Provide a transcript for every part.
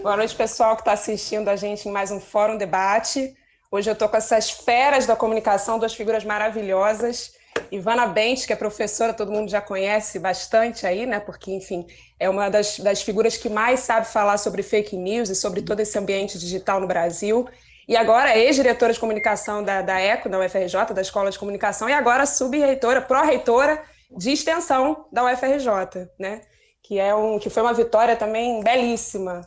Boa noite, pessoal que está assistindo a gente em mais um Fórum Debate. Hoje eu estou com essas feras da comunicação, duas figuras maravilhosas. Ivana Bentes, que é professora, todo mundo já conhece bastante aí, né? Porque, enfim, é uma das figuras que mais sabe falar sobre fake news e sobre todo esse ambiente digital no Brasil. E agora é ex-diretora de comunicação da ECO, da UFRJ, da Escola de Comunicação, e agora sub-reitora, pró-reitora de extensão da UFRJ, né? Que foi uma vitória também belíssima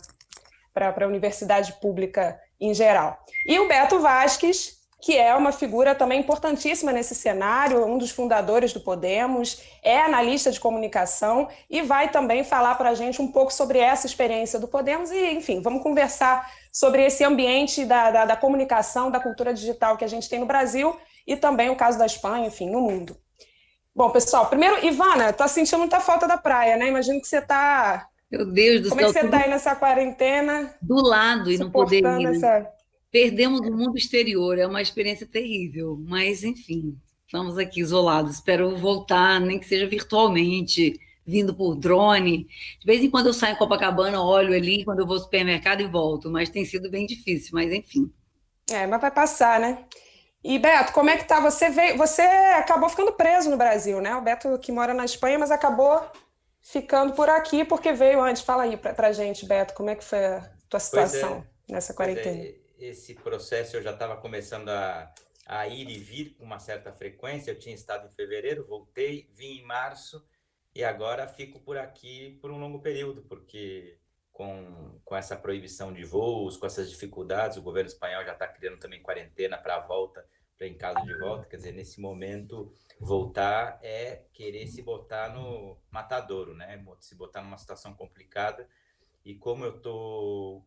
para a universidade pública em geral. E o Beto Vasques, que é uma figura também importantíssima nesse cenário, um dos fundadores do Podemos, é analista de comunicação e vai também falar para a gente um pouco sobre essa experiência do Podemos e, enfim, vamos conversar sobre esse ambiente da comunicação, da cultura digital que a gente tem no Brasil e também o caso da Espanha, enfim, no mundo. Bom, pessoal, primeiro, Ivana, estou sentindo muita falta da praia, né? Imagino que você está... Meu Deus do céu. Como é que você está aí nessa quarentena? Do lado e não poder ir. Essa... Perdemos o mundo exterior, é uma experiência terrível, mas enfim, estamos aqui isolados. Espero voltar, nem que seja virtualmente, vindo por drone. De vez em quando eu saio em Copacabana, olho ali, quando eu vou ao supermercado e volto, mas tem sido bem difícil, mas enfim. Mas vai passar, né? E Beto, como é que tá? Você acabou ficando preso no Brasil, né? O Beto que mora na Espanha, mas acabou ficando por aqui porque veio antes. Fala aí pra gente, Beto, como é que foi a tua situação nessa quarentena? Esse processo eu já estava começando a ir e vir com uma certa frequência. Eu tinha estado em fevereiro, voltei, vim em março e agora fico por aqui por um longo período, porque com essa proibição de voos, com essas dificuldades, o governo espanhol já está criando também quarentena para a volta, para em caso de volta. Quer dizer, nesse momento, voltar é querer se botar no matadouro, né? Se botar numa situação complicada. E como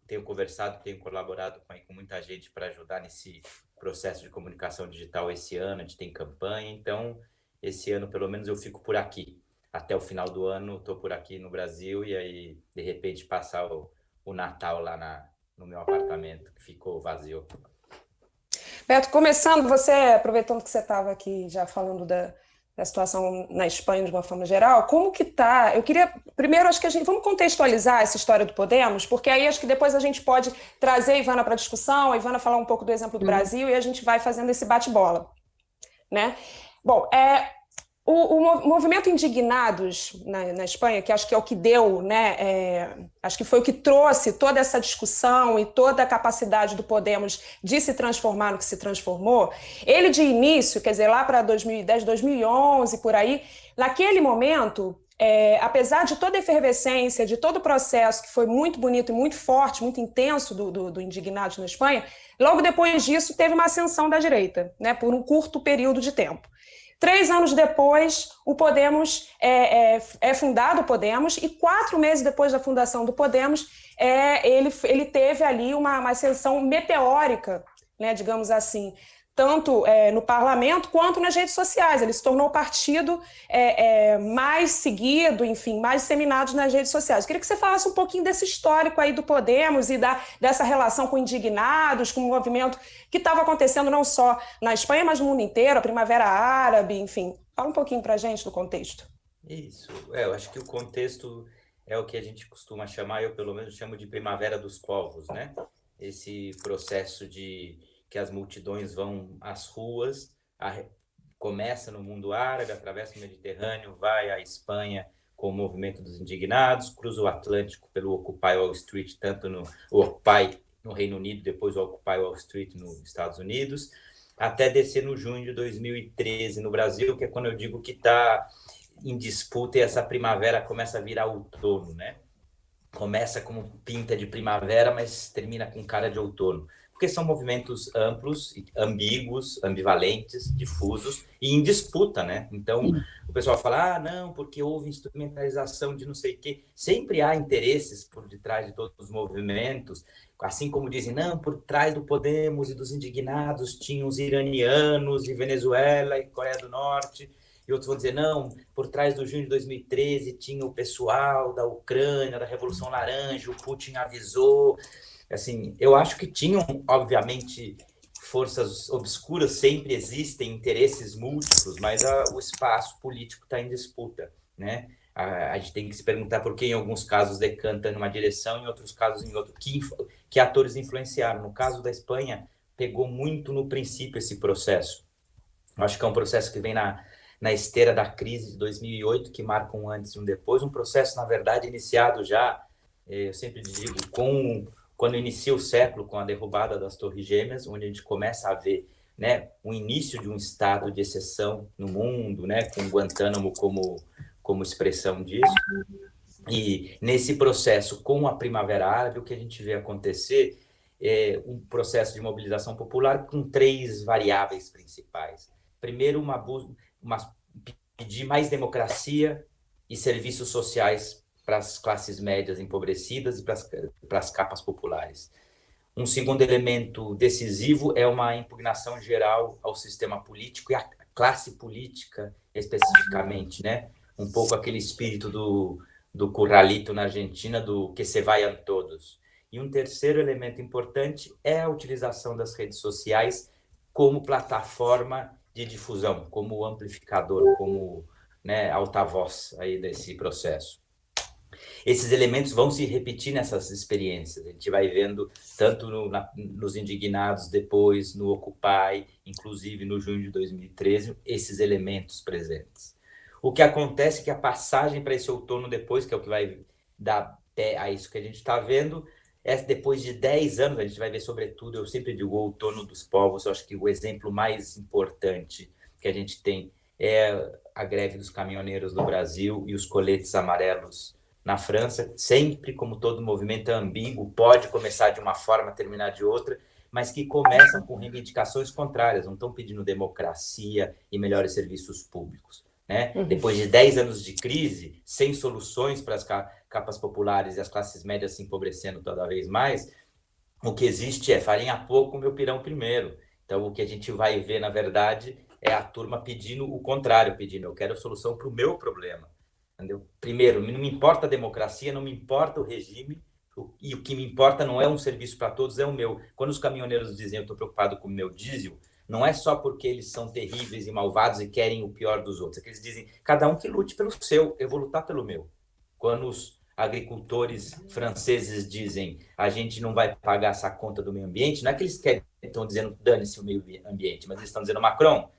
tenho conversado, tenho colaborado com muita gente para ajudar nesse processo de comunicação digital esse ano, a gente tem campanha, então esse ano pelo menos eu fico por aqui. Até o final do ano estou por aqui no Brasil e aí de repente passar o Natal lá no meu apartamento que ficou vazio. Beto, começando, aproveitando que você estava aqui já falando da situação na Espanha de uma forma geral, como que tá? Eu queria, primeiro, acho que vamos contextualizar essa história do Podemos, porque aí acho que depois a gente pode trazer a Ivana para a discussão, a Ivana falar um pouco do exemplo do Brasil e a gente vai fazendo esse bate-bola, né? Bom, o movimento Indignados na Espanha, que acho que é o que deu, né? Acho que foi o que trouxe toda essa discussão e toda a capacidade do Podemos de se transformar no que se transformou. Ele, de início, quer dizer, lá para 2010, 2011, por aí, naquele momento, apesar de toda a efervescência, de todo o processo que foi muito bonito e muito forte, muito intenso do Indignados na Espanha, logo depois disso teve uma ascensão da direita, né? Por um curto período de tempo. 3 anos depois, o Podemos é fundado, o Podemos, e 4 meses depois da fundação do Podemos, ele teve ali uma ascensão meteórica, né, digamos assim, tanto no parlamento quanto nas redes sociais. Ele se tornou o partido mais seguido, enfim, mais disseminado nas redes sociais. Eu queria que você falasse um pouquinho desse histórico aí do Podemos e dessa relação com indignados, com o movimento que estava acontecendo não só na Espanha, mas no mundo inteiro, a Primavera Árabe, enfim. Fala um pouquinho para a gente do contexto. Isso, eu acho que o contexto é o que a gente costuma chamar, eu pelo menos chamo de Primavera dos Povos, né? Esse processo que as multidões vão às ruas, começa no mundo árabe, atravessa o Mediterrâneo, vai à Espanha com o movimento dos indignados, cruza o Atlântico pelo Occupy Wall Street, tanto no Occupy no Reino Unido, depois o Occupy Wall Street nos Estados Unidos, até descer no junho de 2013 no Brasil, que é quando eu digo que está em disputa e essa primavera começa a virar outono, né? Começa como pinta de primavera, mas termina com cara de outono. Porque são movimentos amplos, ambíguos, ambivalentes, difusos e em disputa, né? Então, o pessoal fala, não, porque houve instrumentalização de não sei o quê. Sempre há interesses por detrás de todos os movimentos, assim como dizem, não, por trás do Podemos e dos indignados tinham os iranianos e Venezuela e Coreia do Norte. e outros vão dizer, não, por trás do junho de 2013 tinha o pessoal da Ucrânia, da Revolução Laranja, o Putin avisou. Assim, eu acho que tinham, obviamente, forças obscuras, sempre existem interesses múltiplos, mas o espaço político está em disputa, né? A gente tem que se perguntar por que em alguns casos decanta numa direção, em outros casos em outro. Que atores influenciaram. No caso da Espanha, pegou muito no princípio esse processo. Eu acho que é um processo que vem na esteira da crise de 2008, que marca um antes e um depois. Um processo, na verdade, iniciado já, eu sempre digo, quando inicia o século, com a derrubada das Torres Gêmeas, onde a gente começa a ver, né, o início de um estado de exceção no mundo, né, com Guantánamo como expressão disso. E nesse processo, com a Primavera Árabe, o que a gente vê acontecer é um processo de mobilização popular com 3 variáveis principais. Primeiro, pedir mais democracia e serviços sociais para as classes médias empobrecidas e para as capas populares. Um segundo elemento decisivo é uma impugnação geral ao sistema político e à classe política especificamente, né? Um pouco aquele espírito do Corralito na Argentina, do que se vayan todos. E um terceiro elemento importante é a utilização das redes sociais como plataforma de difusão, como amplificador, como, né, altavoz aí desse processo. Esses elementos vão se repetir nessas experiências. A gente vai vendo tanto nos Indignados, depois no Occupy, inclusive no junho de 2013, esses elementos presentes. O que acontece é que a passagem para esse outono depois, que é o que vai dar pé a isso que a gente está vendo, é depois de 10 anos, a gente vai ver sobretudo, eu sempre digo, o outono dos povos. Eu acho que o exemplo mais importante que a gente tem é a greve dos caminhoneiros no Brasil e os coletes amarelos na França. Sempre, como todo movimento é ambíguo, pode começar de uma forma, terminar de outra, mas que começam com reivindicações contrárias, não estão pedindo democracia e melhores serviços públicos. Né? Depois de 10 anos de crise, sem soluções para as capas populares e as classes médias se empobrecendo cada vez mais, o que existe é farinha pouco, meu pirão primeiro. Então, o que a gente vai ver, na verdade, é a turma pedindo o contrário, pedindo, eu quero solução para o meu problema. Entendeu? Primeiro, não me importa a democracia, não me importa o regime, e o que me importa não é um serviço para todos, é o meu. Quando os caminhoneiros dizem, eu estou preocupado com o meu diesel, não é só porque eles são terríveis e malvados e querem o pior dos outros. É que eles dizem, cada um que lute pelo seu, eu vou lutar pelo meu. Quando os agricultores franceses dizem, a gente não vai pagar essa conta do meio ambiente, não é que eles estão dizendo, dane-se o meio ambiente, mas eles estão dizendo, Macron,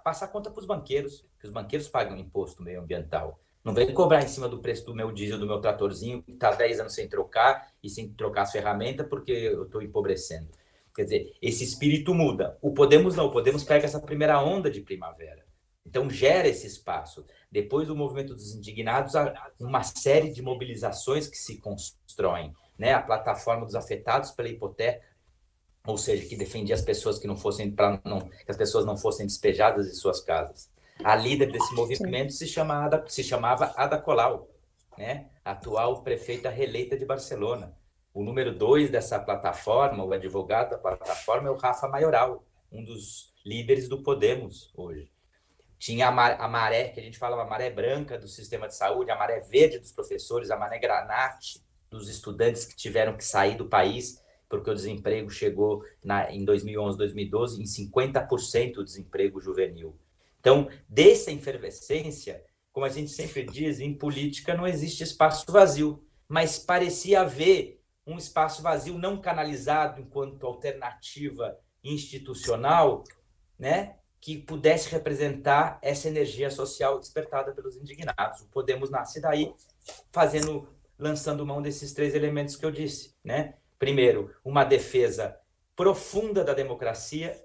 passar a conta para os banqueiros, que os banqueiros pagam imposto meio ambiental. Não vem cobrar em cima do preço do meu diesel, do meu tratorzinho, que está 10 anos sem trocar e sem trocar as ferramentas porque eu estou empobrecendo. Quer dizer, esse espírito muda. O Podemos não. O Podemos pega essa primeira onda de primavera. Então, gera esse espaço. Depois do movimento dos indignados, há uma série de mobilizações que se constroem. Né? A plataforma dos afetados pela hipoteca, ou seja, que defendia as pessoas que que as pessoas não fossem despejadas de suas casas. A líder desse movimento se chamava Ada Colau, né? A atual prefeita reeleita de Barcelona. O número 2 dessa plataforma, o advogado da plataforma, é o Rafa Mayoral, um dos líderes do Podemos hoje. Tinha a maré, que a gente falava, a maré branca do sistema de saúde, a maré verde dos professores, a maré granate dos estudantes que tiveram que sair do país, porque o desemprego chegou em 2011, 2012, em 50% o desemprego juvenil. Então, dessa efervescência, como a gente sempre diz, em política não existe espaço vazio, mas parecia haver um espaço vazio não canalizado enquanto alternativa institucional, né, que pudesse representar essa energia social despertada pelos indignados. O Podemos nasce daí, lançando mão desses 3 elementos que eu disse, né? Primeiro, uma defesa profunda da democracia,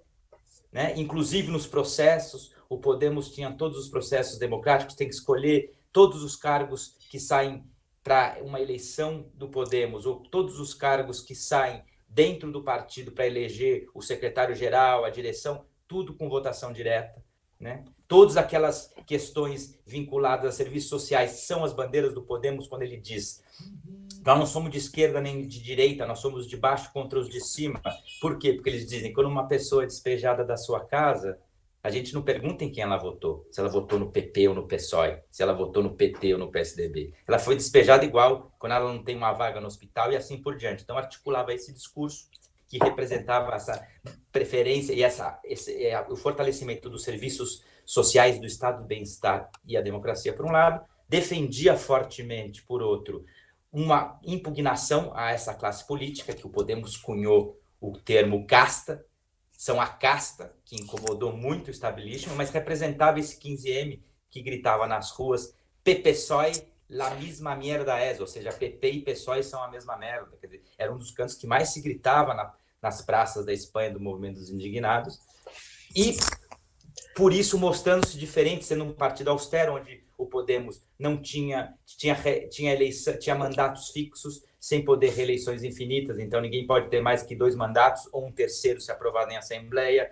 né? Inclusive nos processos. O Podemos tinha todos os processos democráticos, tem que escolher todos os cargos que saem para uma eleição do Podemos, ou todos os cargos que saem dentro do partido para eleger o secretário-geral, a direção, tudo com votação direta. Né? Todas aquelas questões vinculadas a serviços sociais são as bandeiras do Podemos, quando ele diz, nós não somos de esquerda nem de direita, nós somos de baixo contra os de cima. Por quê? Porque eles dizem que quando uma pessoa é despejada da sua casa, A gente não pergunta em quem ela votou, se ela votou no PP ou no PSOE, se ela votou no PT ou no PSDB. Ela foi despejada igual quando ela não tem uma vaga no hospital e assim por diante. Então, articulava esse discurso que representava essa preferência e o fortalecimento dos serviços sociais, do estado do bem-estar e a democracia, por um lado, defendia fortemente, por outro, uma impugnação a essa classe política, que o Podemos cunhou o termo casta, são a casta, que incomodou muito o establishment, mas representava esse 15M que gritava nas ruas, PPSOE, la misma mierda es, ou seja, PP e PSOE são a mesma merda. Quer dizer, era um dos cantos que mais se gritava nas praças da Espanha do movimento dos indignados, e por isso mostrando-se diferente, sendo um partido austero, onde o Podemos não tinha eleição, tinha mandatos fixos, sem poder reeleições infinitas, então ninguém pode ter mais que 2 mandatos, ou um terceiro se aprovado em Assembleia,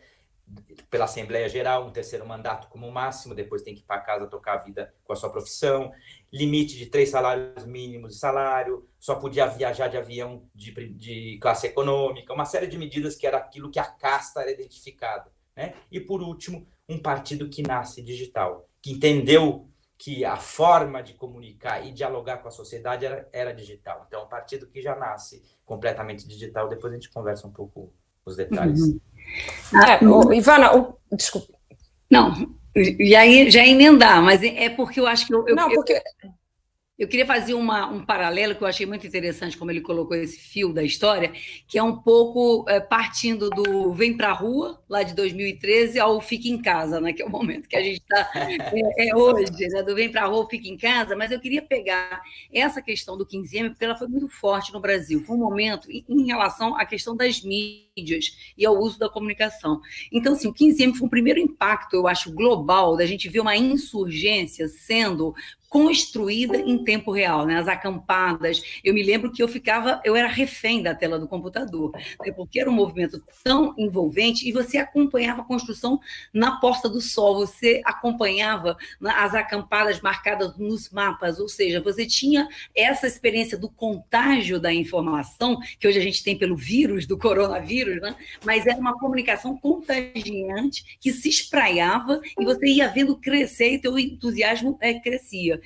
pela Assembleia Geral, um terceiro mandato como máximo, depois tem que ir para casa tocar a vida com a sua profissão, limite de 3 salários mínimos de salário, só podia viajar de avião de classe econômica, uma série de medidas que era aquilo que a casta era identificada, né? E, por último, um partido que nasce digital, que entendeu que a forma de comunicar e dialogar com a sociedade era digital. Então, é um partido que já nasce completamente digital. Depois a gente conversa um pouco os detalhes. Ivana, desculpa. Não, já emendar, mas é porque eu acho que eu queria fazer um paralelo que eu achei muito interessante, como ele colocou esse fio da história, que é um pouco partindo do Vem Pra Rua, lá de 2013, ao Fica em Casa, né, que é o momento que a gente está hoje, né, do Vem Pra Rua, Fica em Casa, mas eu queria pegar essa questão do 15M, porque ela foi muito forte no Brasil. Foi um momento em relação à questão das mídias e ao uso da comunicação. Então, assim, o 15M foi o primeiro impacto, eu acho, global, da gente ver uma insurgência sendo construída em tempo real, né? As acampadas. Eu me lembro que eu era refém da tela do computador, né? Porque era um movimento tão envolvente e você acompanhava a construção na Porta do Sol, você acompanhava as acampadas marcadas nos mapas, ou seja, você tinha essa experiência do contágio da informação, que hoje a gente tem pelo vírus, do coronavírus, né? Mas era uma comunicação contagiante que se espraiava e você ia vendo crescer e teu entusiasmo crescia.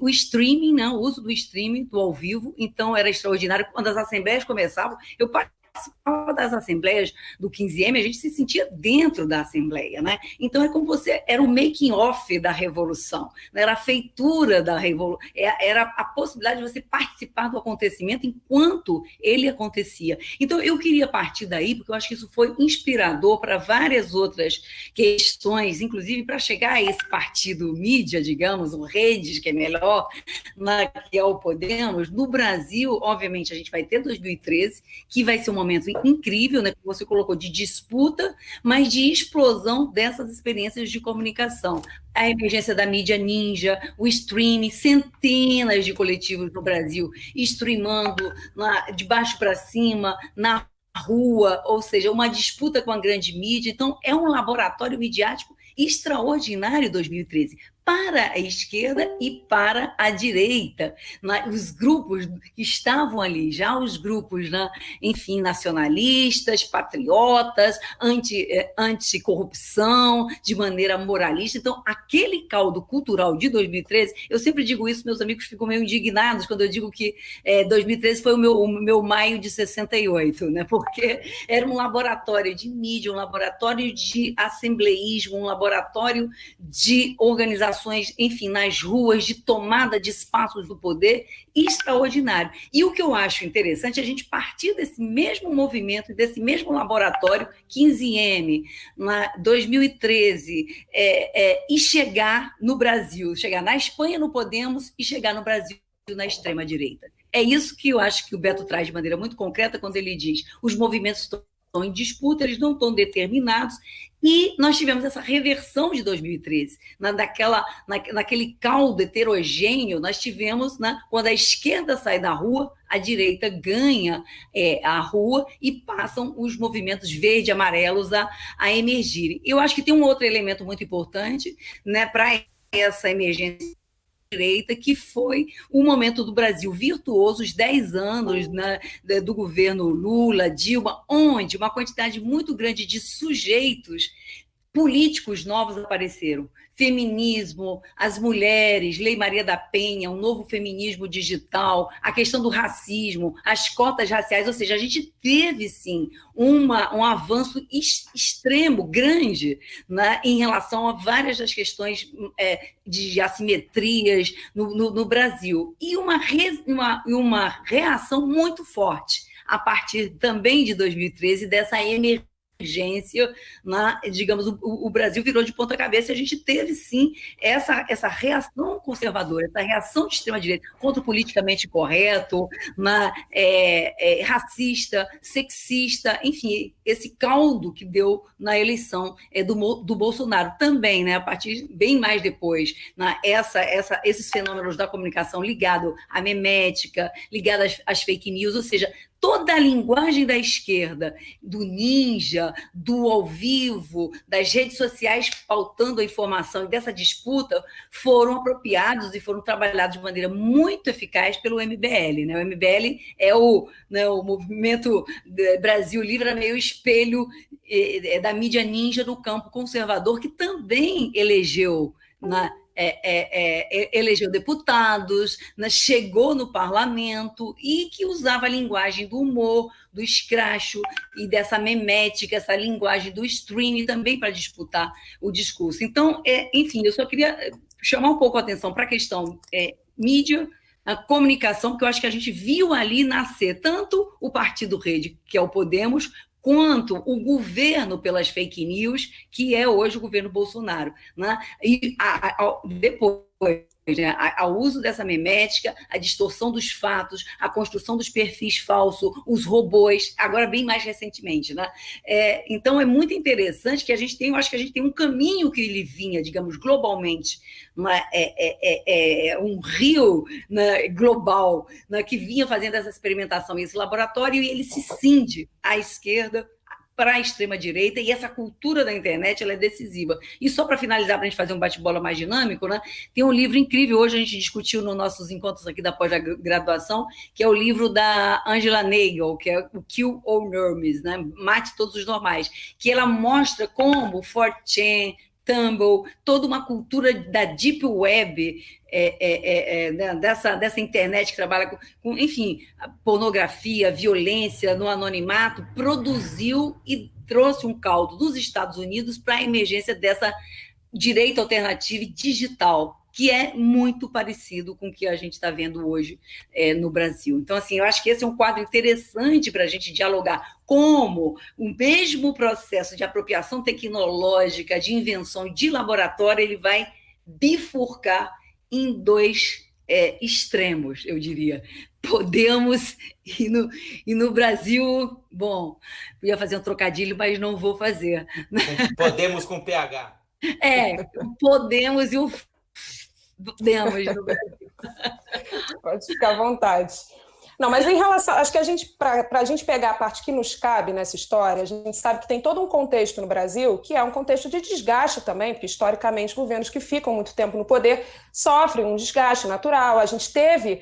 O streaming, né, o uso do streaming, do ao vivo, então era extraordinário. Quando as assembleias começavam, eu participava das assembleias do 15M, a gente se sentia dentro da assembleia, né? Então, era o making off da revolução, né? Era a feitura da revolução, era a possibilidade de você participar do acontecimento enquanto ele acontecia. Então, eu queria partir daí, porque eu acho que isso foi inspirador para várias outras questões, inclusive para chegar a esse partido mídia, digamos, o Redes, que é melhor, que é o Podemos. No Brasil, obviamente, a gente vai ter 2013, que vai ser um momento incrível, né, que você colocou, de disputa, mas de explosão dessas experiências de comunicação. A emergência da mídia ninja, o streaming, centenas de coletivos no Brasil streamando de baixo para cima, na rua, ou seja, uma disputa com a grande mídia. Então, é um laboratório midiático extraordinário 2013. Para a esquerda e para a direita, os grupos que estavam ali, já os grupos, enfim, nacionalistas, patriotas, anticorrupção, de maneira moralista. Então, aquele caldo cultural de 2013, eu sempre digo isso, meus amigos ficam meio indignados quando eu digo que 2013 foi o meu maio de 68, né? Porque era um laboratório de mídia, um laboratório de assembleísmo, um laboratório de organização, enfim, nas ruas, de tomada de espaços do poder, extraordinário. E o que eu acho interessante é a gente partir desse mesmo movimento, desse mesmo laboratório, 15M, 2013, e chegar no Brasil, chegar na Espanha no Podemos e chegar no Brasil na extrema-direita. É isso que eu acho que o Beto traz de maneira muito concreta quando ele diz: os movimentos estão em disputa, eles não estão determinados, e nós tivemos essa reversão de 2013, naquele caldo heterogêneo, nós tivemos, quando a esquerda sai da rua, a direita ganha a rua e passam os movimentos verde e amarelos a emergirem. Eu acho que tem um outro elemento muito importante, né, para essa emergência direita, que foi o momento do Brasil virtuoso, os 10 anos, né, do governo Lula, Dilma, onde uma quantidade muito grande de sujeitos políticos novos apareceram. Feminismo, as mulheres, Lei Maria da Penha, um novo feminismo digital, a questão do racismo, as cotas raciais, ou seja, a gente teve, sim, um avanço extremo, grande, né, em relação a várias das questões de assimetrias no Brasil. E uma reação muito forte, a partir também de 2013, dessa emergência, digamos, o Brasil virou de ponta cabeça e a gente teve, sim, essa reação conservadora, essa reação de extrema-direita contra o politicamente correto, racista, sexista, enfim, esse caldo que deu na eleição do Bolsonaro também, né, a partir bem mais depois, esses fenômenos da comunicação ligado à memética, ligado às fake news, ou seja, toda a linguagem da esquerda, do ninja, do ao vivo, das redes sociais pautando a informação e dessa disputa, foram apropriados e foram trabalhados de maneira muito eficaz pelo MBL. Né? O MBL é o movimento Brasil Livre, é meio espelho da mídia ninja do campo conservador, que também elegeu elegeu deputados, chegou no parlamento e que usava a linguagem do humor, do escracho e dessa memética, essa linguagem do streaming também para disputar o discurso. Então, enfim, eu só queria chamar um pouco a atenção para a questão mídia, a comunicação, porque eu acho que a gente viu ali nascer tanto o Partido Rede, que é o Podemos, quanto o governo pelas fake news, que é hoje o governo Bolsonaro. Né? E depois, né, ao uso dessa memética, a distorção dos fatos, a construção dos perfis falsos, os robôs, agora bem mais recentemente. Né? Então, é muito interessante que eu acho que a gente tem um caminho que ele vinha, digamos, globalmente, um rio, né, global, né, que vinha fazendo essa experimentação em esse laboratório, e ele se cinde à esquerda, para a extrema-direita, e essa cultura da internet ela é decisiva. E só para finalizar, para a gente fazer um bate-bola mais dinâmico, né, tem um livro incrível, hoje a gente discutiu nos nossos encontros aqui da pós-graduação, que é o livro da Angela Nagel, que é o Kill All Norms, né, Mate Todos os Normais, que ela mostra como 4chan, Tumblr, toda uma cultura da Deep Web, dessa internet que trabalha com, enfim, pornografia, violência no anonimato, produziu e trouxe um caldo dos Estados Unidos para a emergência dessa direita alternativa e digital, que é muito parecido com o que a gente está vendo hoje no Brasil. Então, assim, eu acho que esse é um quadro interessante para a gente dialogar como o mesmo processo de apropriação tecnológica, de invenção, de laboratório, ele vai bifurcar em dois extremos, eu diria. Podemos, e no Brasil, bom, eu ia fazer um trocadilho, mas não vou fazer. Podemos com PH. Podemos e o Podemos no Brasil. Pode ficar à vontade. Não, mas em relação, acho que para a gente pegar a parte que nos cabe nessa história, a gente sabe que tem todo um contexto no Brasil, que é um contexto de desgaste também, porque historicamente governos que ficam muito tempo no poder sofrem um desgaste natural. A gente teve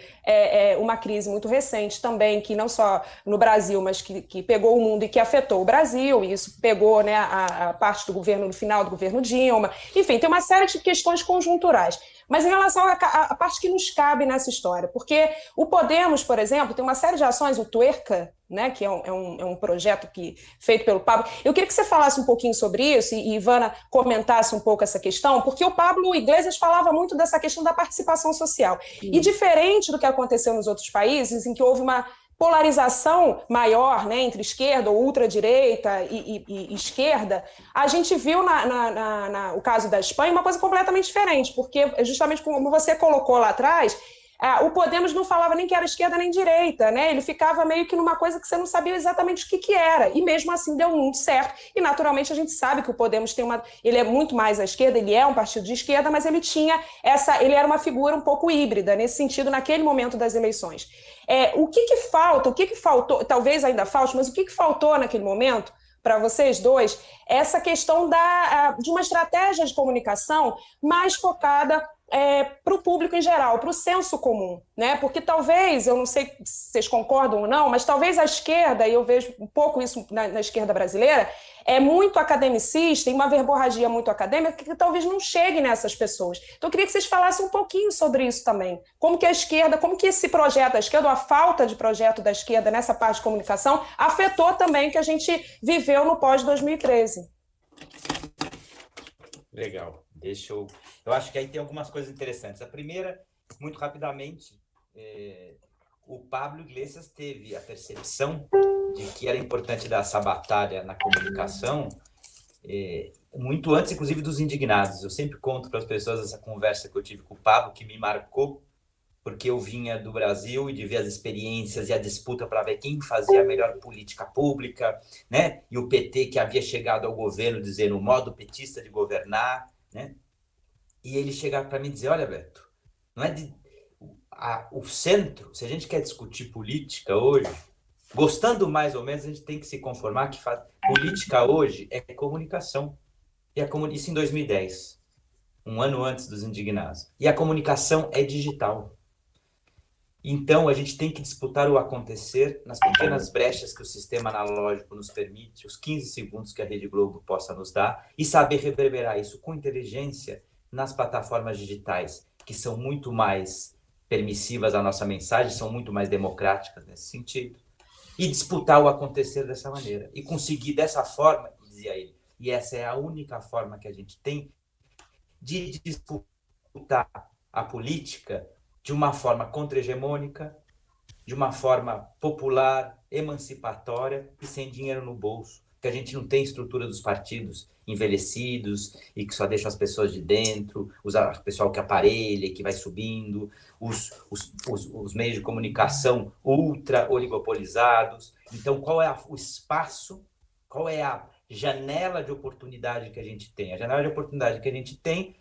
uma crise muito recente também, que não só no Brasil, mas que pegou o mundo e que afetou o Brasil, e isso pegou, né, a parte do governo, no final do governo Dilma. Enfim, tem uma série de questões conjunturais. Mas em relação à parte que nos cabe nessa história, porque o Podemos, por exemplo, tem uma série de ações, o Tuerca, né, que é um projeto feito pelo Pablo. Eu queria que você falasse um pouquinho sobre isso e Ivana comentasse um pouco essa questão, porque o Pablo Iglesias falava muito dessa questão da participação social. E diferente do que aconteceu nos outros países, em que houve uma polarização maior, né, entre esquerda ou ultradireita e esquerda, a gente viu o caso da Espanha uma coisa completamente diferente, porque justamente como você colocou lá atrás, o Podemos não falava nem que era esquerda nem direita, né? Ele ficava meio que numa coisa que você não sabia exatamente o que era, e mesmo assim deu muito certo, e naturalmente a gente sabe que o Podemos ele é muito mais à esquerda, ele é um partido de esquerda, mas ele era uma figura um pouco híbrida, nesse sentido, naquele momento das eleições. O que faltou, talvez ainda falte, mas o que faltou naquele momento, para vocês dois, essa questão de uma estratégia de comunicação mais focada para o público em geral, para o senso comum, né? Porque talvez, eu não sei se vocês concordam ou não, mas talvez a esquerda, e eu vejo um pouco isso na esquerda brasileira, é muito academicista, tem uma verborragia muito acadêmica que talvez não chegue nessas pessoas. Então eu queria que vocês falassem um pouquinho sobre isso também. Como que a esquerda, como que esse projeto da esquerda, ou a falta de projeto da esquerda nessa parte de comunicação, afetou também o que a gente viveu no pós-2013. Legal. Eu acho que aí tem algumas coisas interessantes. A primeira, muito rapidamente, o Pablo Iglesias teve a percepção de que era importante dar essa batalha na comunicação muito antes, inclusive, dos indignados. Eu sempre conto para as pessoas essa conversa que eu tive com o Pablo, que me marcou, porque eu vinha do Brasil e de ver as experiências e a disputa para ver quem fazia a melhor política pública, né? E o PT que havia chegado ao governo dizendo o modo petista de governar, né? E ele chegava para mim e dizer, olha, Beto, não é o centro, se a gente quer discutir política hoje, gostando mais ou menos, a gente tem que se conformar que política hoje é comunicação. E isso em 2010, um ano antes dos indignados. E a comunicação é digital. Então, a gente tem que disputar o acontecer nas pequenas brechas que o sistema analógico nos permite, os 15 segundos que a Rede Globo possa nos dar, e saber reverberar isso com inteligência nas plataformas digitais, que são muito mais permissivas à nossa mensagem, são muito mais democráticas nesse sentido, e disputar o acontecer dessa maneira. E conseguir dessa forma, dizia ele, e essa é a única forma que a gente tem de disputar a política de uma forma contra-hegemônica, de uma forma popular, emancipatória e sem dinheiro no bolso. Que a gente não tem estrutura dos partidos envelhecidos e que só deixam as pessoas de dentro, o pessoal que aparelha, que vai subindo, os meios de comunicação ultra oligopolizados. Então, qual é o espaço, qual é a janela de oportunidade que a gente tem? A janela de oportunidade que a gente tem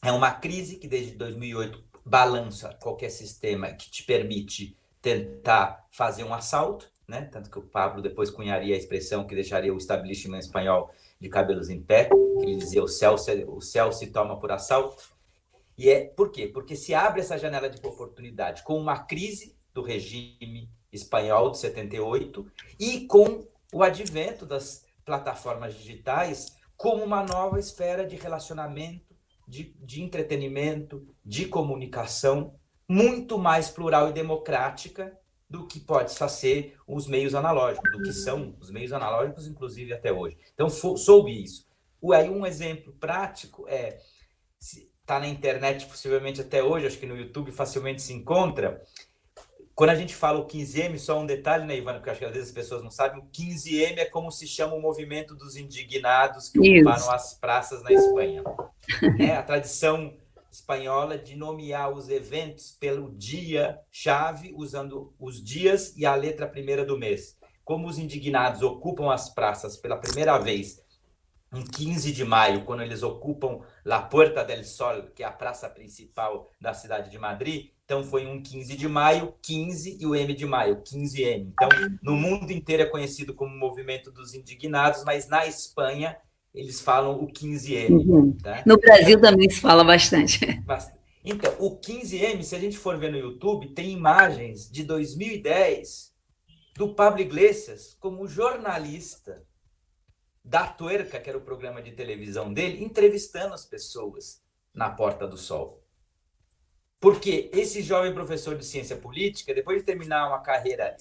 é uma crise que desde 2008 balança qualquer sistema que te permite tentar fazer um assalto, né? Tanto que o Pablo depois cunharia a expressão que deixaria o establishment espanhol de cabelos em pé, que ele dizia o céu se toma por assalto. E por quê? Porque se abre essa janela de oportunidade com uma crise do regime espanhol de 78 e com o advento das plataformas digitais como uma nova esfera de relacionamento, de entretenimento, de comunicação, muito mais plural e democrática do que pode ser os meios analógicos, do que são os meios analógicos, inclusive até hoje. Então, soube isso. Aí um exemplo prático está na internet, possivelmente até hoje, acho que no YouTube facilmente se encontra. Quando a gente fala o 15M, só um detalhe, né, Ivana, porque acho que às vezes as pessoas não sabem, o 15M é como se chama o movimento dos indignados que ocuparam as praças na Espanha. A tradição espanhola de nomear os eventos pelo dia-chave, usando os dias e a letra primeira do mês. Como os indignados ocupam as praças pela primeira vez em 15 de maio, quando eles ocupam La Puerta del Sol, que é a praça principal da cidade de Madrid, então foi um 15 de maio, 15 e o M de maio, 15M. Então, no mundo inteiro é conhecido como movimento dos indignados, mas na Espanha eles falam o 15M. Uhum. Tá? No Brasil também se fala bastante. Então, o 15M, se a gente for ver no YouTube, tem imagens de 2010 do Pablo Iglesias como jornalista da Tuerca, que era o programa de televisão dele, entrevistando as pessoas na Porta do Sol. Porque esse jovem professor de ciência política, depois de terminar uma carreira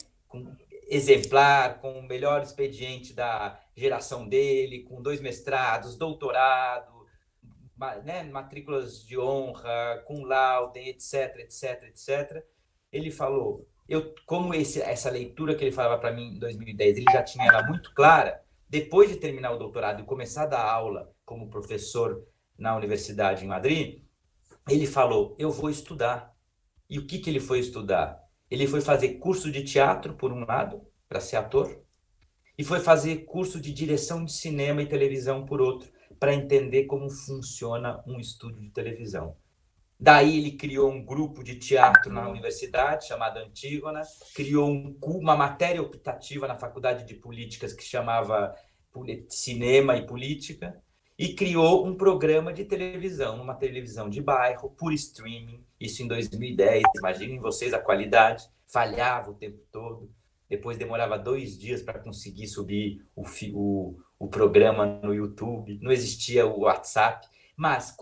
exemplar, com o melhor expediente da geração dele, com 2 mestrados, doutorado, né, matrículas de honra, cum laude, etc, etc, etc, ele falou, como essa leitura que ele falava para mim em 2010, ele já tinha ela muito clara, depois de terminar o doutorado e começar a dar aula como professor na Universidade em Madrid, ele falou, eu vou estudar. E o que ele foi estudar? Ele foi fazer curso de teatro, por um lado, para ser ator, e foi fazer curso de direção de cinema e televisão, por outro, para entender como funciona um estúdio de televisão. Daí ele criou um grupo de teatro na universidade, chamado Antígona, criou uma matéria optativa na Faculdade de Políticas que chamava Cinema e Política, e criou um programa de televisão, uma televisão de bairro, por streaming, isso em 2010. Imaginem vocês a qualidade, falhava o tempo todo, depois demorava 2 dias para conseguir subir o programa no YouTube, não existia o WhatsApp, mas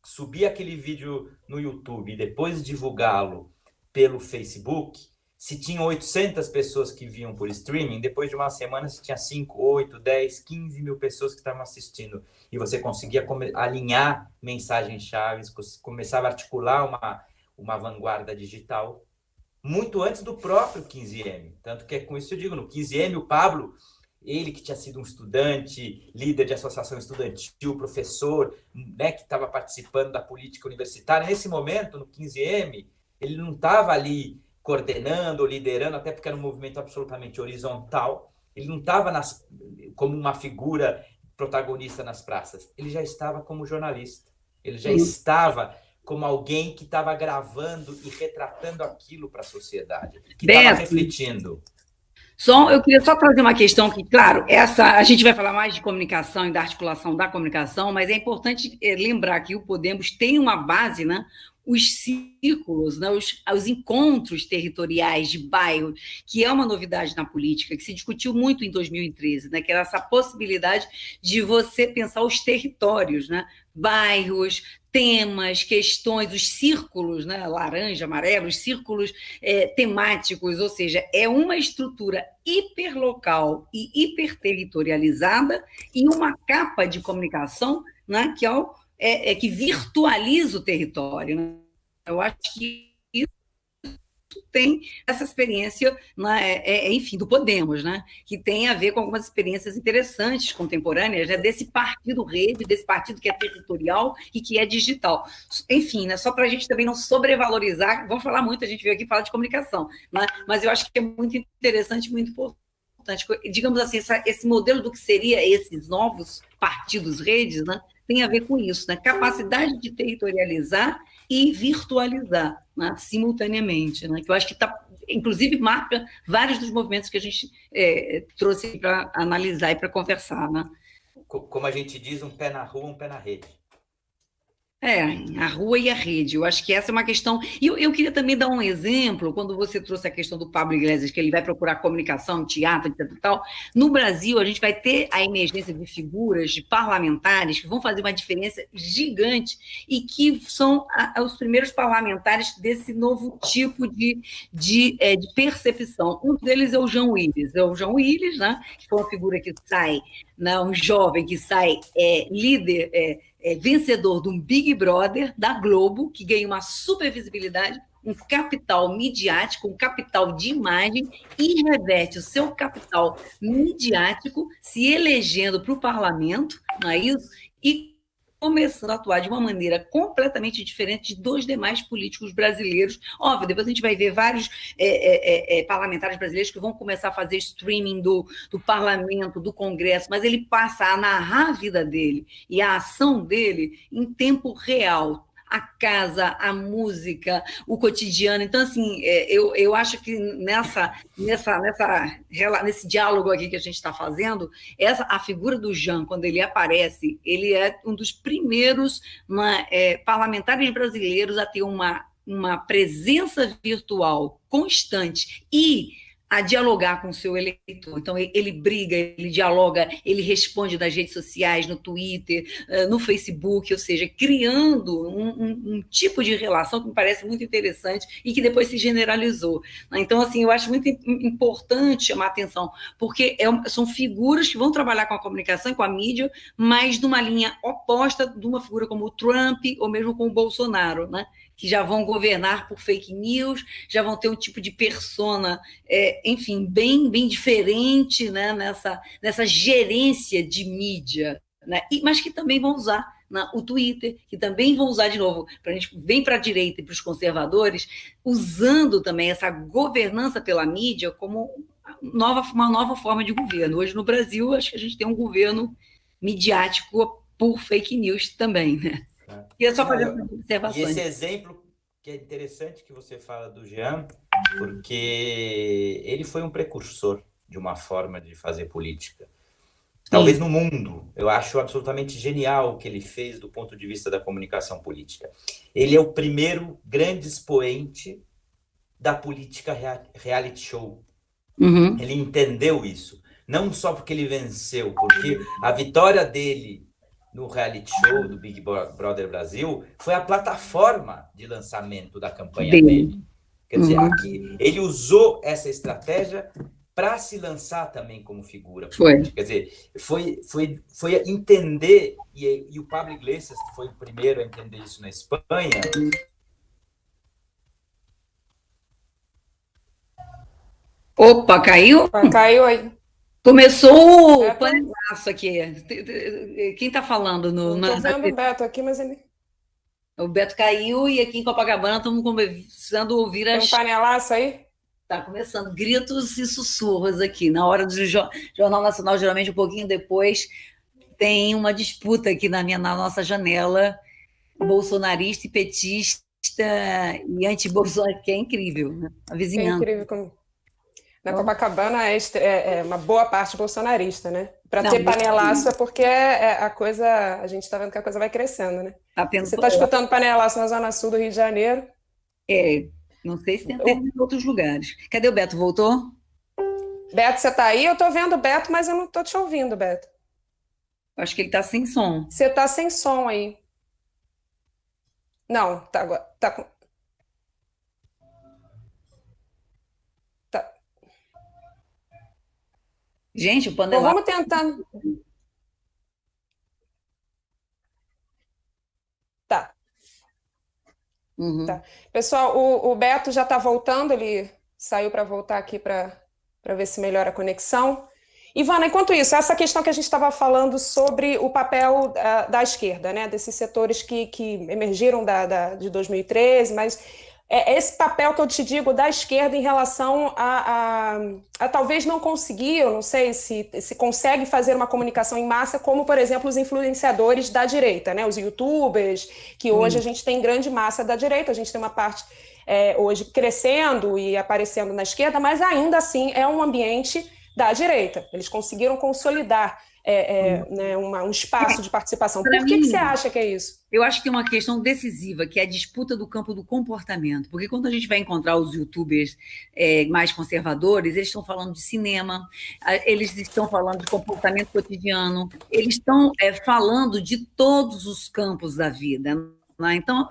subir aquele vídeo no YouTube e depois divulgá-lo pelo Facebook, se tinham 800 pessoas que viam por streaming, depois de uma semana se tinha 5, 8, 10, 15 mil pessoas que estavam assistindo. E você conseguia alinhar mensagens-chave, começava a articular uma vanguarda digital, muito antes do próprio 15M. Tanto que é com isso que eu digo, no 15M o Pablo, ele que tinha sido um estudante, líder de associação estudantil, professor, né, que estava participando da política universitária, nesse momento, no 15M, ele não estava ali coordenando ou liderando, até porque era um movimento absolutamente horizontal, ele não estava como uma figura protagonista nas praças, ele já estava como jornalista, ele já estava como alguém que estava gravando e retratando aquilo para a sociedade, que estava refletindo. Eu queria só trazer uma questão que, claro, a gente vai falar mais de comunicação e da articulação da comunicação, mas é importante lembrar que o Podemos tem uma base, né? Os círculos, né, os encontros territoriais de bairro, que é uma novidade na política, que se discutiu muito em 2013, né, que era essa possibilidade de você pensar os territórios, né, bairros, temas, questões, os círculos, né, laranja, amarelo, os círculos temáticos, ou seja, é uma estrutura hiperlocal e hiperterritorializada e uma capa de comunicação, né, que virtualiza o território. Né? Eu acho que isso tem essa experiência, né, enfim, do Podemos, né, que tem a ver com algumas experiências interessantes, contemporâneas, né, desse partido rede, desse partido que é territorial e que é digital. Enfim, né, só para a gente também não sobrevalorizar, vamos falar muito, a gente veio aqui falar de comunicação, né, mas eu acho que é muito interessante, muito importante. Digamos assim, esse modelo do que seria esses novos partidos redes, né, tem a ver com isso, né? Capacidade de territorializar e virtualizar, né? Simultaneamente, né? Que eu acho que inclusive marca vários dos movimentos que a gente trouxe para analisar e para conversar. Né? Como a gente diz, um pé na rua, um pé na rede. A rua e a rede, eu acho que essa é uma questão. E eu queria também dar um exemplo, quando você trouxe a questão do Pablo Iglesias, que ele vai procurar comunicação, teatro, etc. Tal. No Brasil, a gente vai ter a emergência de figuras, de parlamentares, que vão fazer uma diferença gigante e que são os primeiros parlamentares desse novo tipo de percepção. Um deles é o João Willis. É o João Willis, né, que foi uma figura que sai, né, um jovem que sai líder, vencedor de um Big Brother da Globo, que ganha uma super visibilidade, um capital midiático, um capital de imagem, e reverte o seu capital midiático se elegendo para o parlamento, não é isso? E começando a atuar de uma maneira completamente diferente de dois demais políticos brasileiros. Óbvio, depois a gente vai ver vários parlamentares brasileiros que vão começar a fazer streaming do parlamento, do Congresso, mas ele passa a narrar a vida dele e a ação dele em tempo real, a casa, a música, o cotidiano. Então, assim, eu acho que nesse diálogo aqui que a gente está fazendo, a figura do Jean, quando ele aparece, ele é um dos primeiros parlamentares brasileiros a ter uma presença virtual constante e a dialogar com o seu eleitor. Então, ele briga, ele dialoga, ele responde nas redes sociais, no Twitter, no Facebook, ou seja, criando um tipo de relação que me parece muito interessante e que depois se generalizou. Então, assim, eu acho muito importante chamar a atenção, porque são figuras que vão trabalhar com a comunicação e com a mídia, mas numa linha oposta de uma figura como o Trump ou mesmo como o Bolsonaro, né? Que já vão governar por fake news, já vão ter um tipo de persona, enfim, bem diferente, né, nessa gerência de mídia, né, mas que também vão usar o Twitter, que também vão usar de novo, para a gente vem para a direita e para os conservadores, usando também essa governança pela mídia como uma nova forma de governo. Hoje no Brasil, acho que a gente tem um governo midiático por fake news também, né? Queria só fazer uma observação. E esse exemplo que é interessante que você fala do Jean, porque ele foi um precursor de uma forma de fazer política. talvez no mundo. Eu acho absolutamente genial o que ele fez do ponto de vista da comunicação política. Ele é o primeiro grande expoente da política reality show. Ele entendeu isso. Não só porque ele venceu, porque a vitória dele no reality show do Big Brother Brasil foi a plataforma de lançamento da campanha dele. Quer dizer, aqui, ele usou essa estratégia para se lançar também como figura política. Quer dizer, foi entender, e o Pablo Iglesias foi o primeiro a entender isso na Espanha. Opa, caiu? Caiu aí. Começou o panelaço aqui. Quem está falando? Estou vendo o Beto aqui, mas ele... O Beto caiu e aqui em Copacabana estamos começando a ouvir Tem um panelaço aí? Está começando gritos e sussurros aqui. Na hora do Jornal Nacional, geralmente um pouquinho depois, tem uma disputa aqui na nossa janela, bolsonarista e petista e anti-Bolsonaro, que é incrível, né? A vizinhança. É incrível. Na Copacabana é uma boa parte bolsonarista, né? Para ter panelaço é porque a gente está vendo que a coisa vai crescendo, né? Você está escutando panelaço na Zona Sul do Rio de Janeiro? Não sei se tem em outros lugares. Cadê o Beto? Voltou? Beto, você está aí? Eu estou vendo o Beto, mas eu não estou te ouvindo, Beto. Acho que ele está sem som. Você está sem som aí. Não, tá com... Gente, o panelaço... Vamos tentar... Tá. Tá. Pessoal, o Beto já está voltando, ele saiu para voltar aqui para ver se melhora a conexão. Ivana, enquanto isso, essa questão que a gente estava falando sobre o papel da esquerda, né, desses setores que emergiram de 2013, mas esse papel que eu te digo da esquerda em relação a talvez não conseguir, eu não sei se consegue fazer uma comunicação em massa, como, por exemplo, os influenciadores da direita, né? Os youtubers, que hoje a gente tem grande massa da direita, a gente tem uma parte hoje crescendo e aparecendo na esquerda, mas ainda assim é um ambiente da direita. Eles conseguiram consolidar né, um espaço de participação. Por que você acha que é isso? Eu acho que tem uma questão decisiva, que é a disputa do campo do comportamento. Porque quando a gente vai encontrar os youtubers mais conservadores, eles estão falando de cinema, eles estão falando de comportamento cotidiano, eles estão falando de todos os campos da vida. Então,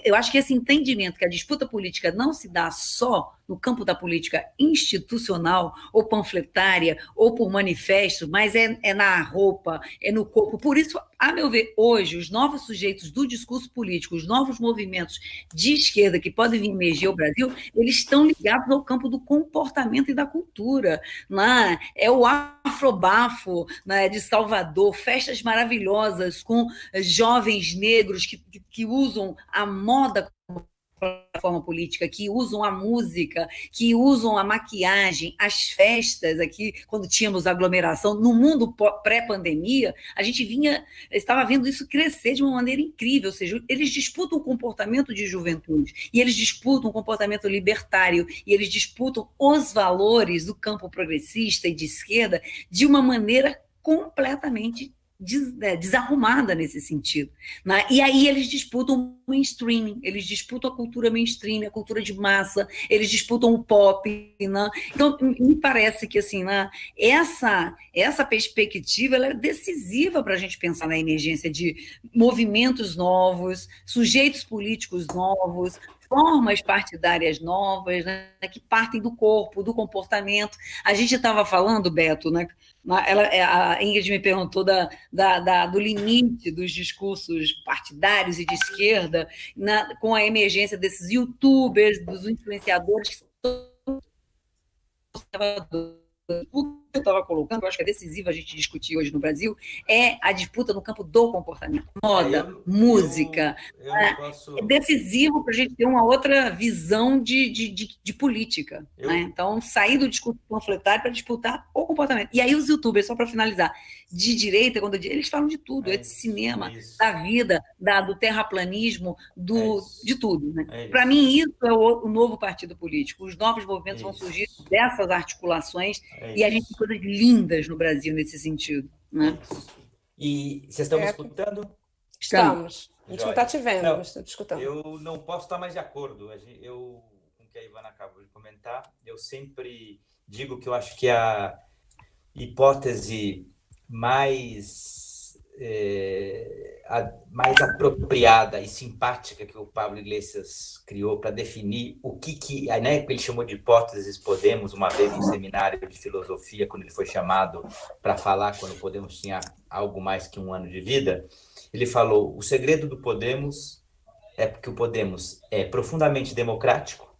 eu acho que esse entendimento que a disputa política não se dá só no campo da política institucional, ou panfletária, ou por manifesto, mas é na roupa, é no corpo. Por isso, a meu ver, hoje, os novos sujeitos do discurso político, os novos movimentos de esquerda que podem vir emergir ao Brasil, eles estão ligados ao campo do comportamento e da cultura. Né? É o Afrobafo, né, de Salvador, festas maravilhosas com jovens negros que usam a moda como plataforma política, que usam a música, que usam a maquiagem, as festas aqui, quando tínhamos aglomeração, no mundo pré-pandemia, a gente estava vendo isso crescer de uma maneira incrível, ou seja, eles disputam o comportamento de juventude, e eles disputam o comportamento libertário, e eles disputam os valores do campo progressista e de esquerda de uma maneira completamente desarrumada nesse sentido. Né? E aí eles disputam o mainstream, eles disputam a cultura mainstream, a cultura de massa, eles disputam o pop. Né? Então, me parece que assim, né, essa perspectiva ela é decisiva para a gente pensar na emergência de movimentos novos, sujeitos políticos novos, formas partidárias novas, né, que partem do corpo, do comportamento. A gente estava falando, Beto, né, a Ingrid me perguntou do limite dos discursos partidários e de esquerda com a emergência desses youtubers, dos influenciadores que são conservadores. O que eu estava colocando, eu acho que é decisivo a gente discutir hoje no Brasil, é a disputa no campo do comportamento. Moda, música. É decisivo para a gente ter uma outra visão de política. Né? Então, sair do discurso panfletário para disputar o comportamento. E aí os youtubers, só para finalizar, de direita, eles falam de tudo, de cinema, da vida, do terraplanismo, de tudo. Né? Para mim, isso é o novo partido político. Os novos movimentos vão surgir dessas articulações. E a gente tem coisas lindas no Brasil nesse sentido. né? E vocês estão me É. escutando? Estamos. A gente não está te vendo, Não, mas está te escutando. eu não posso estar mais de acordo. Eu, com o que a Ivana acabou de comentar, eu sempre digo que eu acho que a hipótese mais apropriada e simpática que o Pablo Iglesias criou para definir o que né, ele chamou de hipóteses Podemos, uma vez em um seminário de filosofia, quando ele foi chamado para falar, quando o Podemos tinha algo mais que um ano de vida, ele falou: o segredo do Podemos é porque o Podemos é profundamente democrático,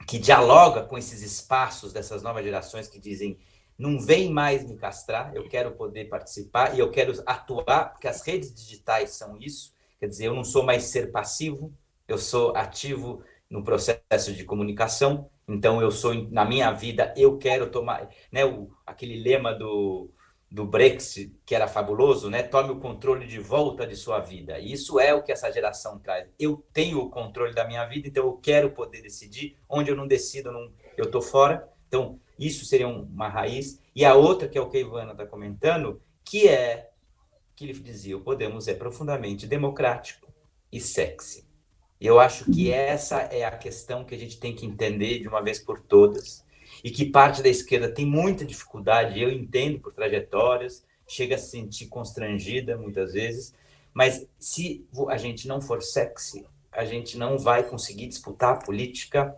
que dialoga com esses espaços dessas novas gerações que dizem: não vem mais me castrar, eu quero poder participar e eu quero atuar, porque as redes digitais são isso. Quer dizer, eu não sou mais ser passivo, eu sou ativo no processo de comunicação. Então, na minha vida, eu quero tomar, né, aquele lema do Brexit, que era fabuloso, né? Tome o controle de volta de sua vida. E isso é o que essa geração traz. Eu tenho o controle da minha vida, então eu quero poder decidir. Onde eu não decido, eu estou fora. Então, isso seria uma raiz. E a outra, que é o que a Ivana está comentando, que ele dizia, o Podemos é profundamente democrático e sexy. E eu acho que essa é a questão que a gente tem que entender de uma vez por todas. E que parte da esquerda tem muita dificuldade, eu entendo por trajetórias, chega a se sentir constrangida muitas vezes, mas se a gente não for sexy, a gente não vai conseguir disputar a política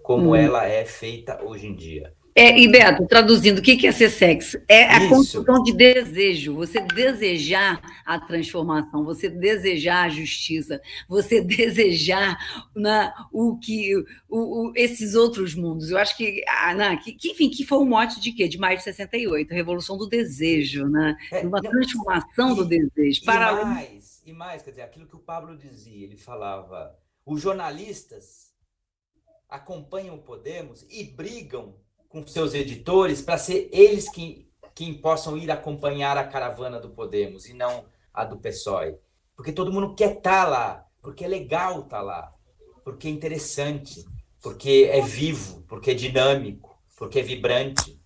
como ela é feita hoje em dia. E Beto, traduzindo, o que é ser sexy? É a Isso. construção de desejo, você desejar a transformação, você desejar a justiça, você desejar, né, esses outros mundos. Eu acho que, enfim, que foi um mote de quê? De maio de 68, a Revolução do Desejo, né? Uma transformação do desejo. E mais, quer dizer, aquilo que o Pablo dizia, ele falava, os jornalistas acompanham o Podemos e brigam com seus editores para ser eles quem possam ir acompanhar a caravana do Podemos e não a do PSOE. Porque todo mundo quer estar lá, porque é legal estar lá, porque é interessante, porque é vivo, porque é dinâmico, porque é vibrante.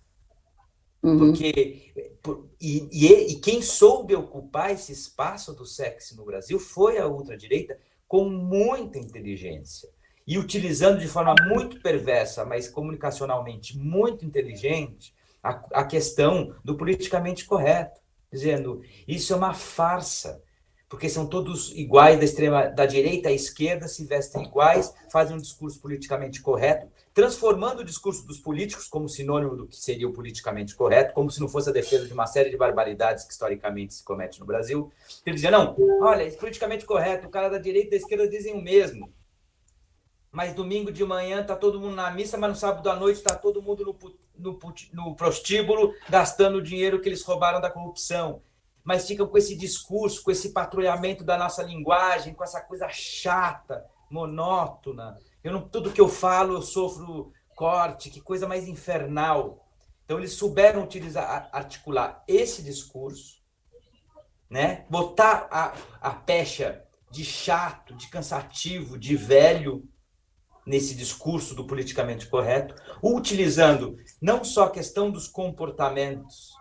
E quem soube ocupar esse espaço do sexy no Brasil foi a ultradireita com muita inteligência. E utilizando de forma muito perversa, mas comunicacionalmente muito inteligente, a questão do politicamente correto, dizendo, isso é uma farsa, porque são todos iguais, da direita à esquerda, se vestem iguais, fazem um discurso politicamente correto, transformando o discurso dos políticos como sinônimo do que seria o politicamente correto, como se não fosse a defesa de uma série de barbaridades que historicamente se comete no Brasil. Ele dizia, não, olha, é politicamente correto, o cara da direita e da esquerda dizem o mesmo. Mas domingo de manhã está todo mundo na missa, mas no sábado à noite está todo mundo no prostíbulo gastando o dinheiro que eles roubaram da corrupção. Mas ficam com esse discurso, com esse patrulhamento da nossa linguagem, com essa coisa chata, monótona. Tudo que eu falo, eu sofro corte, que coisa mais infernal. Então, eles souberam articular esse discurso, né? Botar a pecha de chato, de cansativo, de velho, nesse discurso do politicamente correto, utilizando não só a questão dos comportamentos,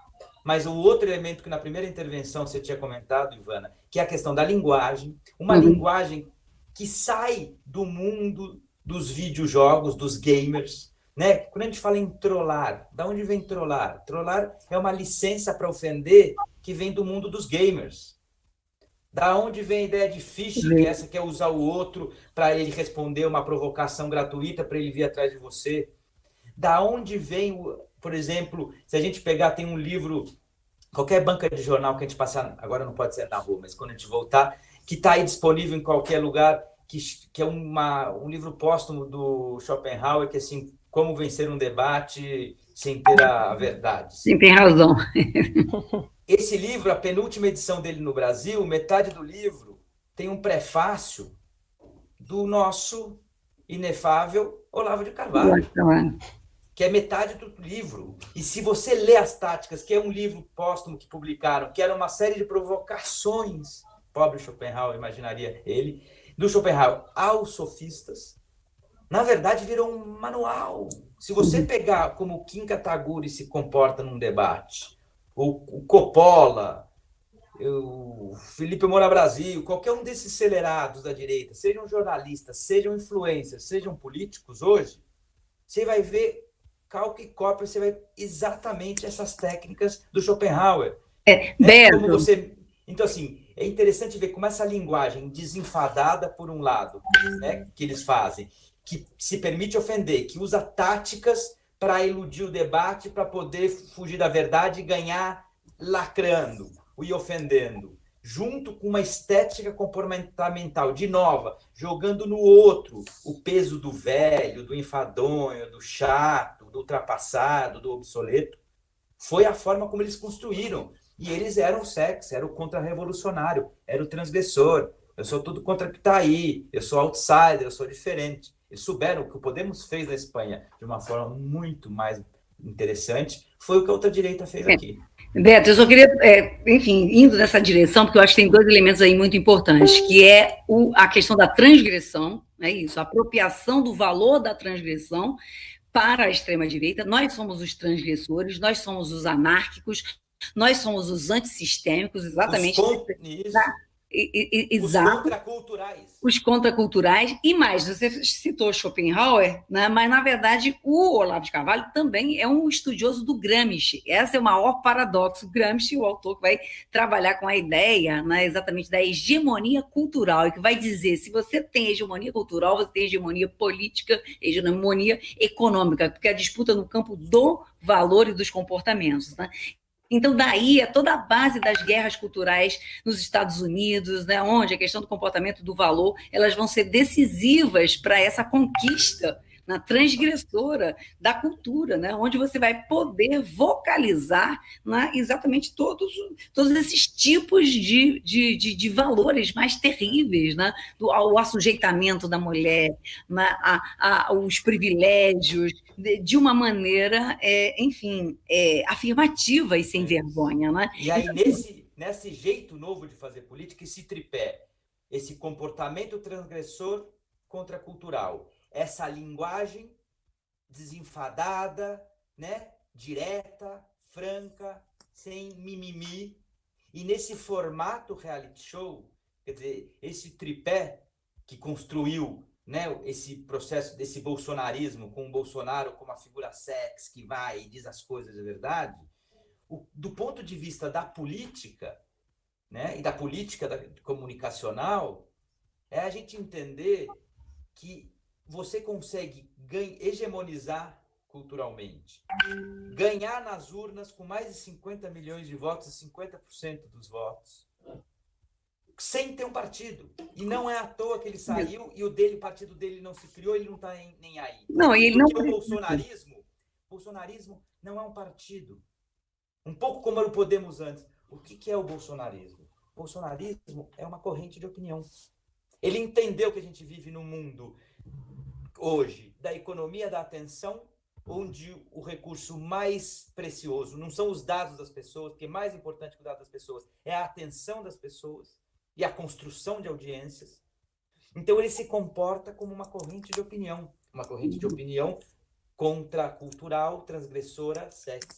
mas o outro elemento que na primeira intervenção você tinha comentado, Ivana, que é a questão da linguagem, uma linguagem que sai do mundo dos videojogos, dos gamers, né? Quando a gente fala em trollar, da onde vem trollar? Trollar é uma licença para ofender que vem do mundo dos gamers. Da onde vem a ideia de phishing, que essa quer usar o outro para ele responder uma provocação gratuita para ele vir atrás de você? Da onde vem, por exemplo, se a gente pegar, tem um livro, qualquer banca de jornal que a gente passar, agora não pode ser na rua, mas quando a gente voltar, que está aí disponível em qualquer lugar, que é um livro póstumo do Schopenhauer, que é assim, como vencer um debate sem ter a verdade. Sim, tem razão. Esse livro, a penúltima edição dele no Brasil, metade do livro tem um prefácio do nosso inefável Olavo de Carvalho, que é metade do livro. E se você lê As Táticas, que é um livro póstumo que publicaram, que era uma série de provocações, pobre Schopenhauer, imaginaria ele, do Schopenhauer aos sofistas, na verdade virou um manual. Se você pegar como Kim Kataguiri se comporta num debate, o Coppola, o Felipe Moura Brasil, qualquer um desses acelerados da direita, sejam jornalistas, sejam influencers, sejam políticos hoje, você vai ver calque e cópia, você vai exatamente essas técnicas do Schopenhauer. Né? Como você... Então, assim, é interessante ver como essa linguagem desenfadada, por um lado, né, que eles fazem, que se permite ofender, que usa táticas para iludir o debate, para poder fugir da verdade e ganhar lacrando e ofendendo, junto com uma estética comportamental de nova, jogando no outro o peso do velho, do enfadonho, do chato, do ultrapassado, do obsoleto. Foi a forma como eles construíram. E eles eram o sexo, era o contra-revolucionário, era o transgressor. Eu sou tudo contra o que está aí, eu sou outsider, eu sou diferente. Eles souberam o que o Podemos fez na Espanha de uma forma muito mais interessante, foi o que a outra direita fez aqui. Beto, eu só queria, enfim, indo nessa direção, porque eu acho que tem dois elementos aí muito importantes, que é a questão da transgressão, é isso, a apropriação do valor da transgressão para a extrema-direita. Nós somos os transgressores, nós somos os anárquicos, nós somos os antissistêmicos, exatamente. Os contraculturais. Os contraculturais. E mais, você citou Schopenhauer, né? Mas, na verdade, o Olavo de Carvalho também é um estudioso do Gramsci. Esse é o maior paradoxo. Gramsci, o autor que vai trabalhar com a ideia, né, exatamente da hegemonia cultural, e que vai dizer, se você tem hegemonia cultural, você tem hegemonia política, hegemonia econômica, porque a disputa no campo do valor e dos comportamentos, né? Então, daí é toda a base das guerras culturais nos Estados Unidos, né, onde a questão do comportamento do valor, elas vão ser decisivas para essa conquista, na transgressora da cultura, né, onde você vai poder vocalizar, né, exatamente todos esses tipos de valores mais terríveis, né, o assujeitamento da mulher, né, os privilégios, de uma maneira, enfim, afirmativa e sem vergonha. Né? E aí, nesse jeito novo de fazer política, esse tripé, esse comportamento transgressor contracultural, essa linguagem desenfadada, né, direta, franca, sem mimimi, e nesse formato reality show, quer dizer, esse tripé que construiu, né, esse processo desse bolsonarismo, com o Bolsonaro como a figura sexy que vai e diz as coisas de verdade, do ponto de vista da política, né, e da política comunicacional, é a gente entender que você consegue hegemonizar culturalmente, ganhar nas urnas com mais de 50 milhões de votos, 50% dos votos, sem ter um partido. E não é à toa que ele saiu e o partido dele não se criou, ele não está nem aí. Não, e ele não... Porque o bolsonarismo não é um partido. Um pouco como era o Podemos antes. O que é o bolsonarismo? O bolsonarismo é uma corrente de opinião. Ele entendeu que a gente vive num mundo hoje da economia da atenção, onde o recurso mais precioso não são os dados das pessoas, porque mais importante que o dado das pessoas é a atenção das pessoas e a construção de audiências. Então ele se comporta como uma corrente de opinião contracultural, transgressora, sexy.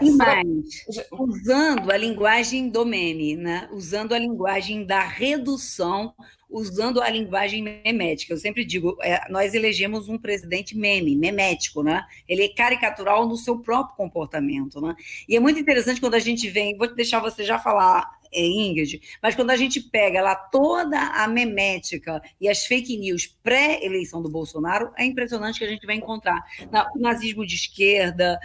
E mais, usando a linguagem do meme, né? Usando a linguagem da redução, usando a linguagem memética. Eu sempre digo, nós elegemos um presidente memético, né? Ele é caricatural no seu próprio comportamento, né? E é muito interessante quando a gente vem, vou deixar você já falar, Ingrid, mas quando a gente pega lá toda a memética e as fake news pré-eleição do Bolsonaro, é impressionante que a gente vai encontrar o nazismo de esquerda,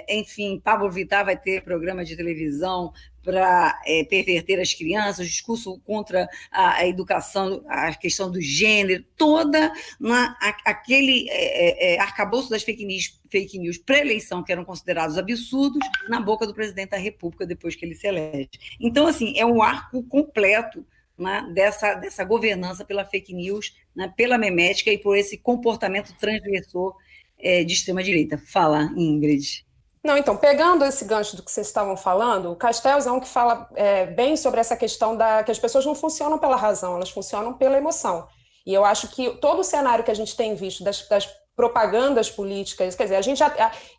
enfim, Pablo Vittar vai ter programa de televisão para perverter as crianças, discurso contra a educação, a questão do gênero, toda aquele arcabouço das fake news pré-eleição, que eram considerados absurdos, na boca do presidente da República depois que ele se elege. Então, assim, é um arco completo, né, dessa governança pela fake news, né, pela memética e por esse comportamento transgressor de extrema-direita. Fala, Ingrid. Não, então, pegando esse gancho do que vocês estavam falando, o Castells é um que fala bem sobre essa questão que as pessoas não funcionam pela razão, elas funcionam pela emoção. E eu acho que todo o cenário que a gente tem visto das propagandas políticas, quer dizer, a gente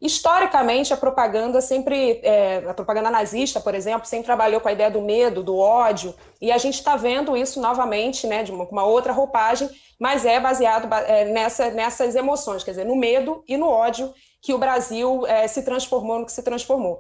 historicamente a propaganda sempre, a propaganda nazista, por exemplo, sempre trabalhou com a ideia do medo, do ódio, e a gente está vendo isso novamente, né, de uma outra roupagem, mas é baseado nessas emoções, quer dizer, no medo e no ódio que o Brasil se transformou no que se transformou.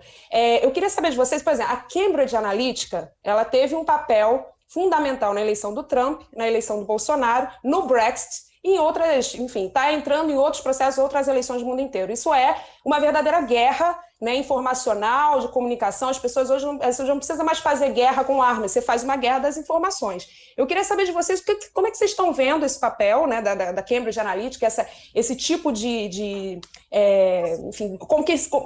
Eu queria saber de vocês, por exemplo, a Cambridge Analytica, ela teve um papel fundamental na eleição do Trump, na eleição do Bolsonaro, no Brexit, em outras, enfim, está entrando em outros processos, outras eleições do mundo inteiro. Isso é uma verdadeira guerra, né, informacional, de comunicação. As pessoas hoje você não precisa mais fazer guerra com armas, você faz uma guerra das informações. Eu queria saber de vocês como é que vocês estão vendo esse papel, né, da Cambridge Analytica, esse tipo enfim,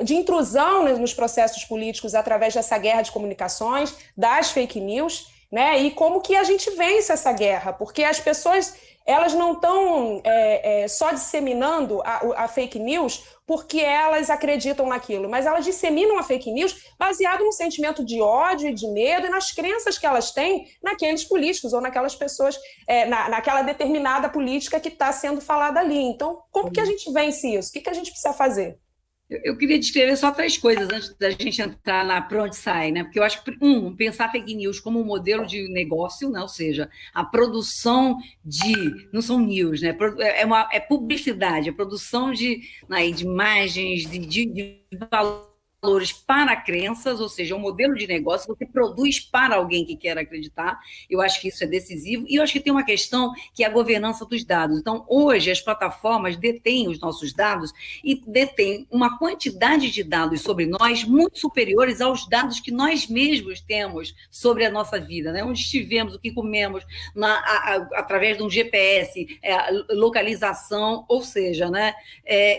de intrusão, né, nos processos políticos através dessa guerra de comunicações, das fake news, né, e como que a gente vence essa guerra, porque as pessoas elas não estão só disseminando a fake news porque elas acreditam naquilo, mas elas disseminam a fake news baseado no sentimento de ódio e de medo e nas crenças que elas têm naqueles políticos ou naquelas pessoas, naquela determinada política que está sendo falada ali. Então, como que a gente vence isso? O que a gente precisa fazer? Eu queria descrever só 3 coisas antes da gente entrar para onde sai, né? Porque eu acho que, pensar fake news como um modelo de negócio, né? Ou seja, a produção não são news, né? É publicidade, a produção de imagens, de valores para crenças, ou seja, um modelo de negócio, você produz para alguém que quer acreditar. Eu acho que isso é decisivo. E eu acho que tem uma questão que é a governança dos dados. Então, hoje, as plataformas detêm os nossos dados e detêm uma quantidade de dados sobre nós muito superiores aos dados que nós mesmos temos sobre a nossa vida, né? Onde estivemos, o que comemos, através de um GPS, localização, ou seja, né?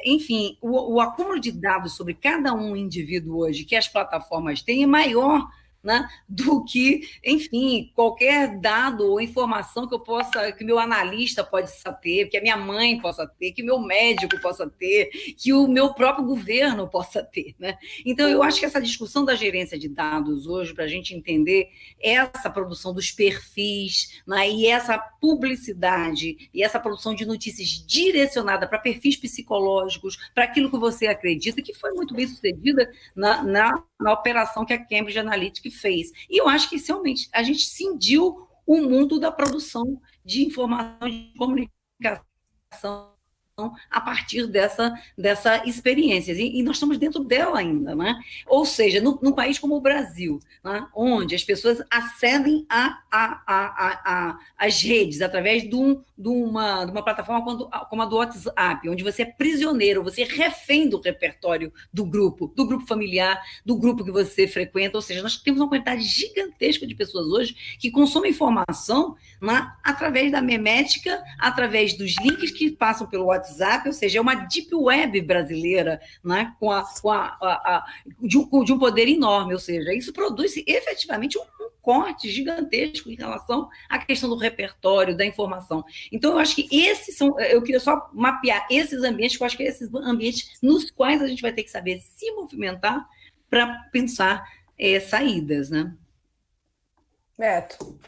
Enfim, o acúmulo de dados sobre cada um indivíduo hoje que as plataformas têm é maior, né, do que, enfim, qualquer dado ou informação que meu analista pode ter, que a minha mãe possa ter, que o meu médico possa ter, que o meu próprio governo possa ter, né? Então, eu acho que essa discussão da gerência de dados hoje, para a gente entender essa produção dos perfis, né, e essa publicidade, e essa produção de notícias direcionada para perfis psicológicos, para aquilo que você acredita, que foi muito bem sucedida na operação que a Cambridge Analytica fez. E eu acho que, realmente, a gente cindiu o mundo da produção de informação, de comunicação a partir dessa experiência. E nós estamos dentro dela ainda, né? Ou seja, num país como o Brasil, né? Onde as pessoas acedem às redes através de uma plataforma como a do WhatsApp, onde você é prisioneiro, você é refém do repertório do grupo familiar, do grupo que você frequenta. Ou seja, nós temos uma quantidade gigantesca de pessoas hoje que consomem informação, né, através da memética, através dos links que passam pelo WhatsApp, ou seja, é uma deep web brasileira, né, de um poder enorme. Ou seja, isso produz efetivamente um corte gigantesco em relação à questão do repertório, da informação. Então, eu acho que eu queria só mapear esses ambientes, que eu acho que esses ambientes nos quais a gente vai ter que saber se movimentar para pensar saídas, né? Beto.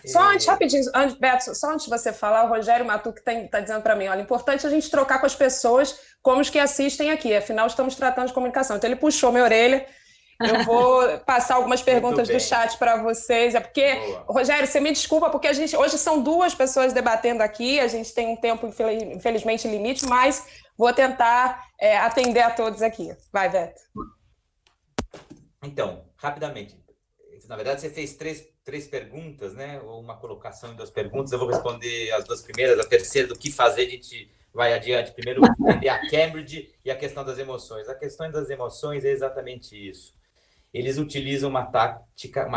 Só antes, rapidinho, Beto, só antes de você falar, o Rogério Matu que está dizendo para mim, olha, importante a gente trocar com as pessoas como os que assistem aqui, afinal estamos tratando de comunicação. Então ele puxou minha orelha, eu vou passar algumas perguntas do chat para vocês, porque, boa. Rogério, você me desculpa, porque hoje são 2 pessoas debatendo aqui, a gente tem um tempo, infelizmente, limite, mas vou tentar atender a todos aqui. Vai, Beto. Então, rapidamente, na verdade você fez três perguntas, né? Ou uma colocação em 2 perguntas. Eu vou responder as 2 primeiras, a terceira do que fazer, a gente vai adiante. Primeiro, entender a Cambridge e a questão das emoções. A questão das emoções é exatamente isso. Eles utilizam uma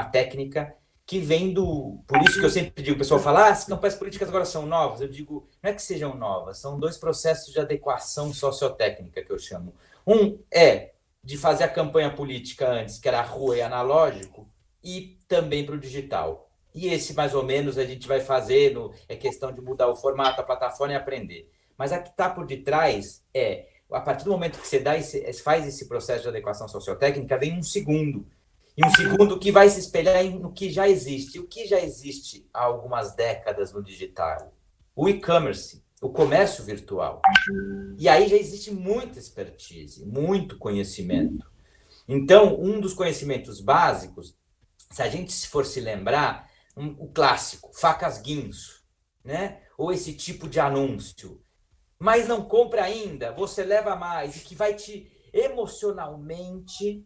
técnica que vem Por isso que eu sempre digo, o pessoal fala, as campanhas políticas agora são novas. Eu digo, não é que sejam novas, são 2 processos de adequação sociotécnica que eu chamo. Um é de fazer a campanha política antes, que era a rua e analógico, e também para o digital. E esse, mais ou menos, a gente vai fazer, é questão de mudar o formato, a plataforma e aprender. Mas a que está por detrás a partir do momento que você faz esse processo de adequação sociotécnica, vem um segundo. E E um segundo que vai se espelhar no que já existe. O que já existe há algumas décadas no digital? O e-commerce, o comércio virtual. E aí já existe muita expertise, muito conhecimento. Então, um dos conhecimentos básicos, se a gente for se lembrar, o clássico, facas guinso, né? Ou esse tipo de anúncio. Mas não compra ainda, você leva mais, e que vai te emocionalmente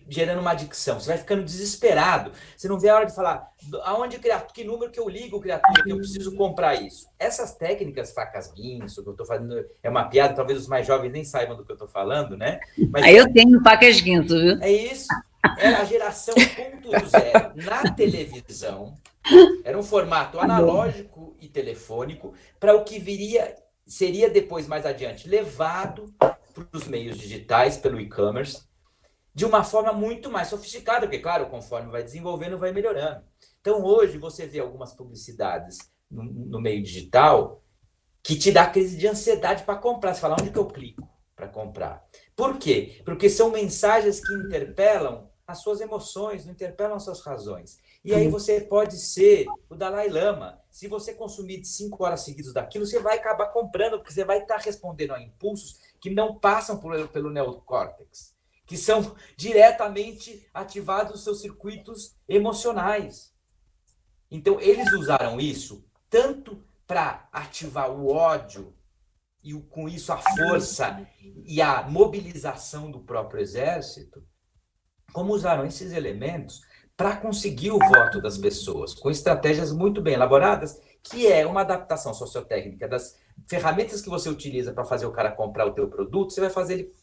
gerando uma adicção. Você vai ficando desesperado. Você não vê a hora de falar, aonde que número que eu ligo, criatura, que eu preciso comprar isso. Essas técnicas facas guinso, que eu estou fazendo, é uma piada, talvez os mais jovens nem saibam do que eu estou falando, né? Mas aí eu tenho facas guinso, viu? É isso. Era a geração 1.0 na televisão. Era um formato analógico e telefônico para o que seria depois, mais adiante, levado para os meios digitais, pelo e-commerce, de uma forma muito mais sofisticada, porque, claro, conforme vai desenvolvendo, vai melhorando. Então, hoje, você vê algumas publicidades no meio digital que te dá crise de ansiedade para comprar. Você fala, onde que eu clico para comprar? Por quê? Porque são mensagens que interpelam as suas emoções, não interpelam as suas razões. E aí você pode ser o Dalai Lama. Se você consumir de 5 horas seguidas daquilo, você vai acabar comprando, porque você vai estar respondendo a impulsos que não passam pelo neocórtex, que são diretamente ativados os seus circuitos emocionais. Então, eles usaram isso tanto para ativar o ódio e com isso a força e a mobilização do próprio exército, como usaram esses elementos para conseguir o voto das pessoas, com estratégias muito bem elaboradas, que é uma adaptação sociotécnica das ferramentas que você utiliza para fazer o cara comprar o teu produto, você vai fazer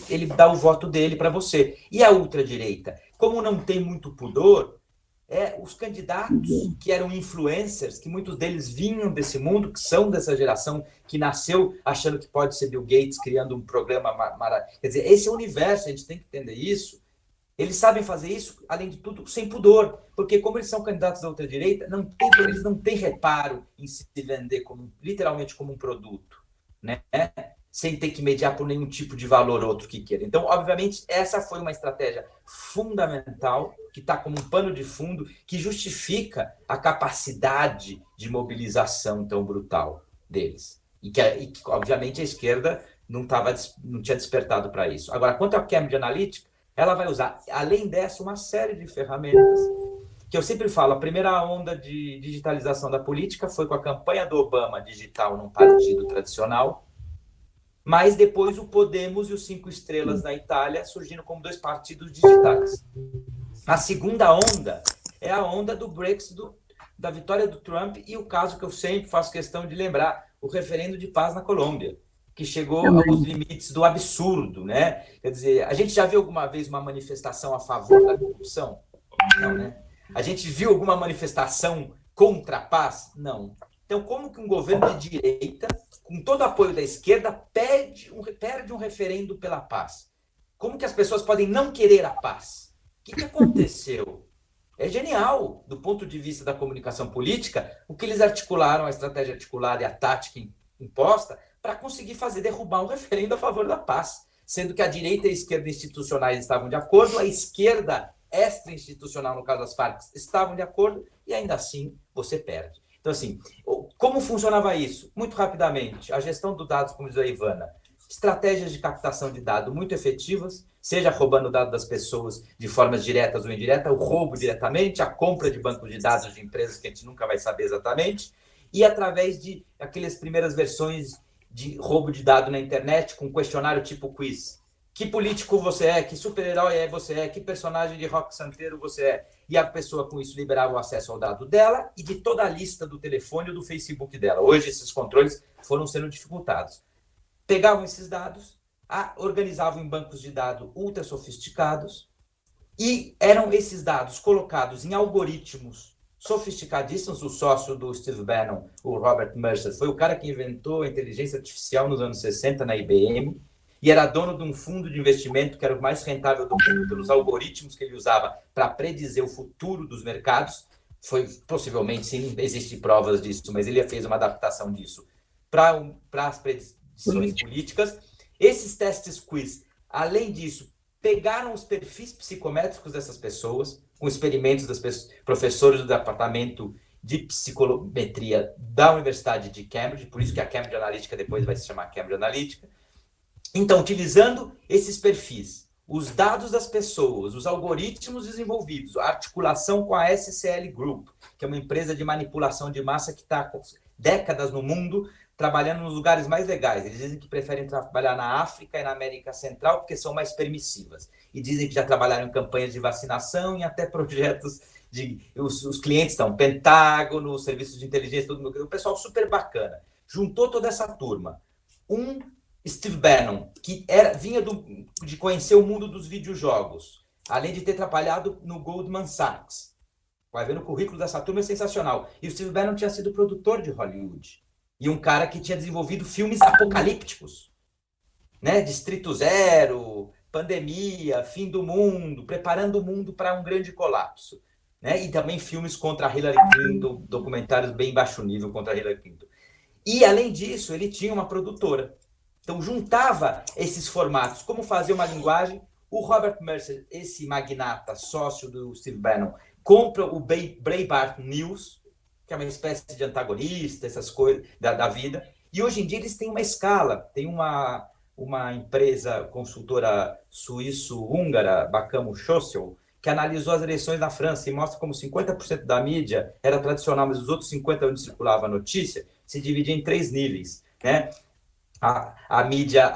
ele dar o voto dele para você. E a ultradireita, como não tem muito pudor, os candidatos que eram influencers, que muitos deles vinham desse mundo, que são dessa geração que nasceu achando que pode ser Bill Gates criando um programa maravilhoso. Quer dizer, esse é o universo, a gente tem que entender isso. Eles sabem fazer isso, além de tudo, sem pudor, porque como eles são candidatos da ultradireita, eles não têm reparo em se vender literalmente como um produto, né? Sem ter que mediar por nenhum tipo de valor outro que queira. Então, obviamente, essa foi uma estratégia fundamental, que está como um pano de fundo, que justifica a capacidade de mobilização tão brutal deles. E que obviamente, a esquerda não tinha despertado para isso. Agora, quanto à Cambridge Analytica, ela vai usar, além dessa, uma série de ferramentas, que eu sempre falo, a primeira onda de digitalização da política foi com a campanha do Obama digital num partido tradicional, mas depois o Podemos e os 5 Estrelas na Itália surgindo como 2 partidos digitais. A segunda onda é a onda do Brexit, da vitória do Trump, e o caso que eu sempre faço questão de lembrar, o referendo de paz na Colômbia, que chegou aos limites do absurdo, né? Quer dizer, a gente já viu alguma vez uma manifestação a favor da corrupção? Não, né? A gente viu alguma manifestação contra a paz? Não. Então, como que um governo de direita, com todo o apoio da esquerda, perde um referendo pela paz? Como que as pessoas podem não querer a paz? O que aconteceu? É genial, do ponto de vista da comunicação política, o que eles articularam, a estratégia articulada e a tática imposta, para conseguir derrubar um referendo a favor da paz, sendo que a direita e a esquerda institucionais estavam de acordo, a esquerda extra-institucional, no caso das Farc, estavam de acordo, e ainda assim você perde. Então, assim, como funcionava isso? Muito rapidamente, a gestão dos dados, como diz a Ivana, estratégias de captação de dados muito efetivas, seja roubando dados das pessoas de formas diretas ou indiretas, o roubo diretamente, a compra de bancos de dados de empresas que a gente nunca vai saber exatamente, e através de aquelas primeiras versões de roubo de dado na internet, com questionário tipo quiz. Que político você é? Que super-herói você é? Que personagem de rock santeiro você é? E a pessoa, com isso, liberava o acesso ao dado dela e de toda a lista do telefone ou do Facebook dela. Hoje, esses controles foram sendo dificultados. Pegavam esses dados, organizavam em bancos de dados ultra sofisticados e eram esses dados colocados em algoritmos sofisticadíssimos. O sócio do Steve Bannon, o Robert Mercer, foi o cara que inventou a inteligência artificial nos anos 60 na IBM e era dono de um fundo de investimento que era o mais rentável do mundo pelos algoritmos que ele usava para predizer o futuro dos mercados. Foi possivelmente, sim, existem provas disso, mas ele fez uma adaptação disso para as predições políticas. Esses testes quiz, além disso, pegaram os perfis psicométricos dessas pessoas, com experimentos professores do departamento de psicometria da Universidade de Cambridge, por isso que a Cambridge Analytica depois vai se chamar Cambridge Analytica. Então, utilizando esses perfis, os dados das pessoas, os algoritmos desenvolvidos, a articulação com a SCL Group, que é uma empresa de manipulação de massa que está há décadas no mundo, trabalhando nos lugares mais legais. Eles dizem que preferem trabalhar na África e na América Central porque são mais permissivas. E dizem que já trabalharam em campanhas de vacinação e até projetos de... Os clientes estão Pentágono, serviços de inteligência, todo mundo. O pessoal super bacana. Juntou toda essa turma. Steve Bannon, que vinha de conhecer o mundo dos videojogos, além de ter trabalhado no Goldman Sachs. Vai ver no currículo dessa turma, é sensacional. E o Steve Bannon tinha sido produtor de Hollywood. E um cara que tinha desenvolvido filmes apocalípticos, né? Distrito Zero, pandemia, fim do mundo, preparando o mundo para um grande colapso, né? E também filmes contra a Hillary Clinton, documentários bem baixo nível contra a Hillary Clinton. E, além disso, ele tinha uma produtora. Então, juntava esses formatos. Como fazer uma linguagem? O Robert Mercer, esse magnata, sócio do Steve Bannon, compra o Breitbart News, que é uma espécie de antagonista, essas coisas da vida. E hoje em dia eles têm uma escala. Tem uma empresa consultora suíço-húngara, Bacamo Schossel, que analisou as eleições na França e mostra como 50% da mídia era tradicional, mas os outros 50% onde circulava a notícia se dividia em 3 níveis, né? A mídia,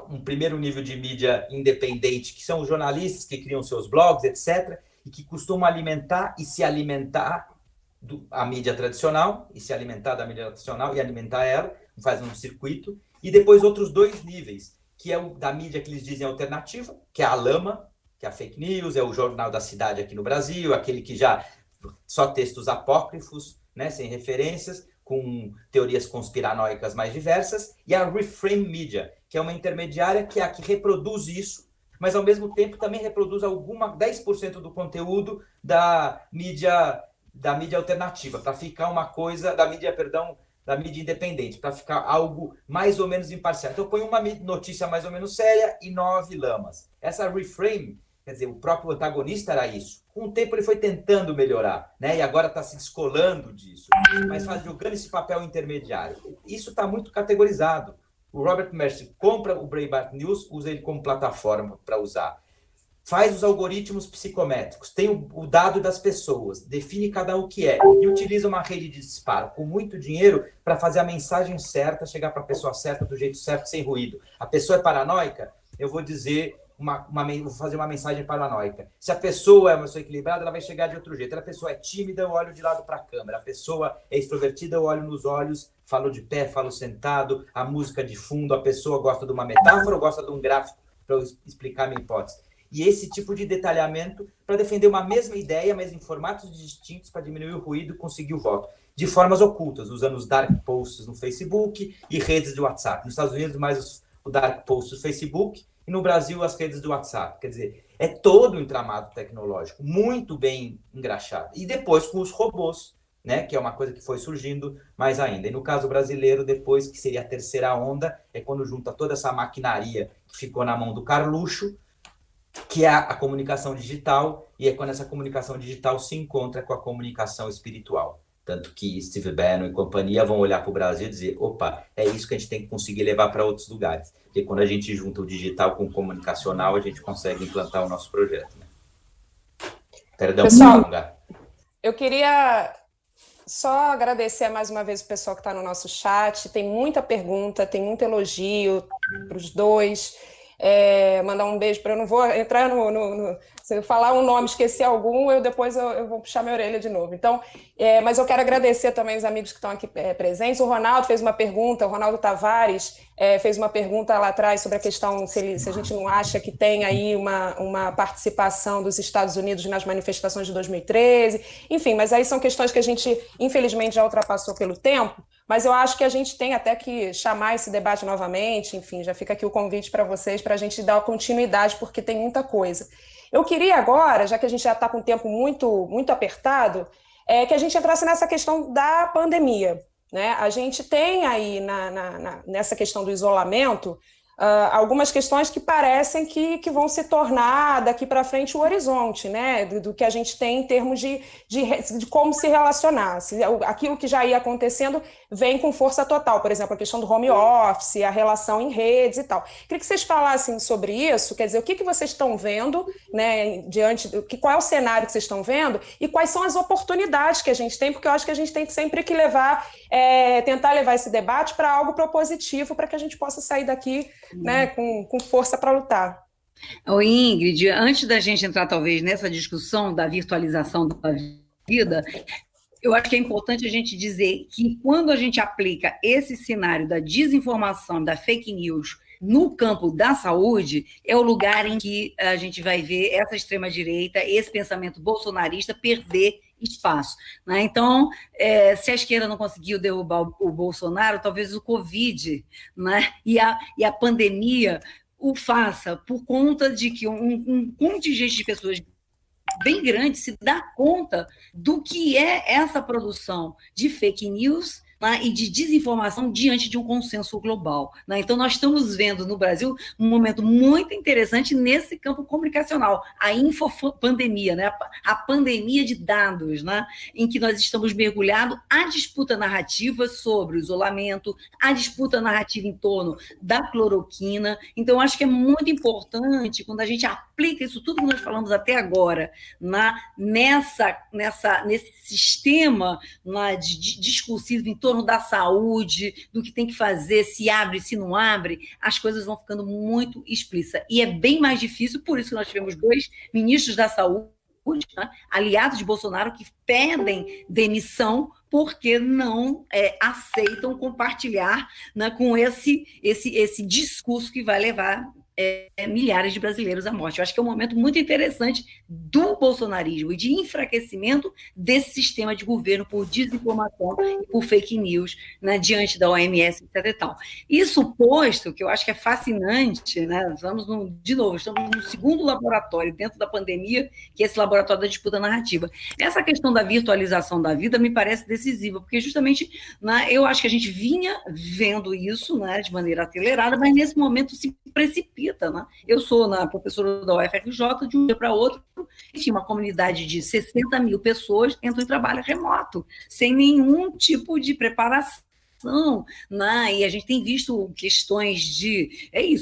um primeiro nível de mídia independente, que são os jornalistas que criam seus blogs, etc., e que costumam alimentar e se alimentar a mídia tradicional, e se alimentar da mídia tradicional e alimentar ela, faz um circuito, e depois outros 2 níveis, que é o da mídia que eles dizem alternativa, que é a lama, que é a fake news, é o Jornal da Cidade aqui no Brasil, aquele que já só textos apócrifos, né, sem referências, com teorias conspiranoicas mais diversas, e a Reframe Media, que é uma intermediária que é a que reproduz isso, mas ao mesmo tempo também reproduz 10% do conteúdo da mídia alternativa, para ficar uma coisa, da mídia independente, para ficar algo mais ou menos imparcial. Então, põe uma notícia mais ou menos séria e 9 lamas. Essa Reframe, quer dizer, o próprio antagonista era isso. Com o tempo ele foi tentando melhorar, né? E agora está se descolando disso, mas jogando esse papel intermediário. Isso está muito categorizado. O Robert Mercer compra o Breitbart News, usa ele como plataforma para usar. Faz os algoritmos psicométricos, tem o dado das pessoas, define cada um o que é e utiliza uma rede de disparo com muito dinheiro para fazer a mensagem certa, chegar para a pessoa certa, do jeito certo, sem ruído. A pessoa é paranoica, eu vou dizer, vou fazer uma mensagem paranoica. Se a pessoa é uma pessoa equilibrada, ela vai chegar de outro jeito. Se a pessoa é tímida, eu olho de lado para a câmera. A pessoa é extrovertida, eu olho nos olhos, falo de pé, falo sentado, a música de fundo, a pessoa gosta de uma metáfora ou gosta de um gráfico para eu explicar a minha hipótese. E esse tipo de detalhamento para defender uma mesma ideia, mas em formatos distintos para diminuir o ruído e conseguir o voto. De formas ocultas, usando os dark posts no Facebook e redes de WhatsApp. Nos Estados Unidos, mais o dark post do Facebook e no Brasil, as redes do WhatsApp. Quer dizer, é todo um entramado tecnológico, muito bem engraxado. E depois com os robôs, né, que é uma coisa que foi surgindo mais ainda. E no caso brasileiro, depois, que seria a terceira onda, é quando junta toda essa maquinaria que ficou na mão do Carluxo, que é a comunicação digital, e é quando essa comunicação digital se encontra com a comunicação espiritual. Tanto que Steve Bannon e companhia vão olhar para o Brasil e dizer, opa, é isso que a gente tem que conseguir levar para outros lugares. Porque quando a gente junta o digital com o comunicacional, a gente consegue implantar o nosso projeto. Né? Perdão, pessoal, eu queria só agradecer mais uma vez o pessoal que está no nosso chat. Tem muita pergunta, tem muito elogio para os dois. Mandar um beijo para... Eu não vou entrar se eu falar um nome, esquecer algum, depois eu vou puxar minha orelha de novo. Então, mas eu quero agradecer também os amigos que estão aqui presentes. O Ronaldo fez uma pergunta, o Ronaldo Tavares fez uma pergunta lá atrás sobre a questão se a gente não acha que tem aí uma participação dos Estados Unidos nas manifestações de 2013. Enfim, mas aí são questões que a gente, infelizmente, já ultrapassou pelo tempo. Mas eu acho que a gente tem até que chamar esse debate novamente, enfim, já fica aqui o convite para vocês, para a gente dar continuidade, porque tem muita coisa. Eu queria agora, já que a gente já está com o tempo muito, muito apertado, que a gente entrasse nessa questão da pandemia, né? A gente tem aí, nessa questão do isolamento, algumas questões que parecem que vão se tornar daqui para frente o horizonte, né, do que a gente tem em termos de como se relacionar. Aquilo que já ia acontecendo vem com força total, por exemplo, a questão do home office, a relação em redes e tal. Queria que vocês falassem sobre isso, quer dizer, o que vocês estão vendo, né, qual é o cenário que vocês estão vendo e quais são as oportunidades que a gente tem, porque eu acho que a gente tem sempre que tentar levar esse debate para algo propositivo, para que a gente possa sair daqui, né, com força para lutar. Ô Ingrid, antes da gente entrar talvez nessa discussão da virtualização da vida, eu acho que é importante a gente dizer que quando a gente aplica esse cenário da desinformação, da fake news no campo da saúde, é o lugar em que a gente vai ver essa extrema-direita, esse pensamento bolsonarista perder espaço, né? Então, se a esquerda não conseguiu derrubar o Bolsonaro, talvez o Covid, né, e a pandemia o faça, por conta de que um contingente de pessoas bem grande se dá conta do que é essa produção de fake news, né, e de desinformação diante de um consenso global, né? Então, nós estamos vendo no Brasil um momento muito interessante nesse campo comunicacional, a infopandemia, né? A pandemia de dados, né? Em que nós estamos mergulhados à disputa narrativa sobre o isolamento, a disputa narrativa em torno da cloroquina. Então, acho que é muito importante, quando a gente aplica isso tudo que nós falamos até agora, nesse sistema, né, de discursivo em torno da saúde, do que tem que fazer, se abre, se não abre, as coisas vão ficando muito explícitas. E é bem mais difícil, por isso que nós tivemos 2 ministros da saúde, né, aliados de Bolsonaro, que pedem demissão porque não aceitam compartilhar, né, com esse discurso que vai levar milhares de brasileiros à morte. Eu acho que é um momento muito interessante do bolsonarismo e de enfraquecimento desse sistema de governo por desinformação e por fake news, né, diante da OMS, etc. E tal. Isso posto, que eu acho que é fascinante, né, estamos no segundo laboratório dentro da pandemia, que é esse laboratório da disputa narrativa. Essa questão da virtualização da vida me parece decisiva, porque justamente, né, eu acho que a gente vinha vendo isso, né, de maneira acelerada, mas nesse momento se precipita. Né? Eu sou professora da UFRJ, de um dia para outro, tinha uma comunidade de 60 mil pessoas entrou em trabalho remoto, sem nenhum tipo de preparação, né? E a gente tem visto questões de,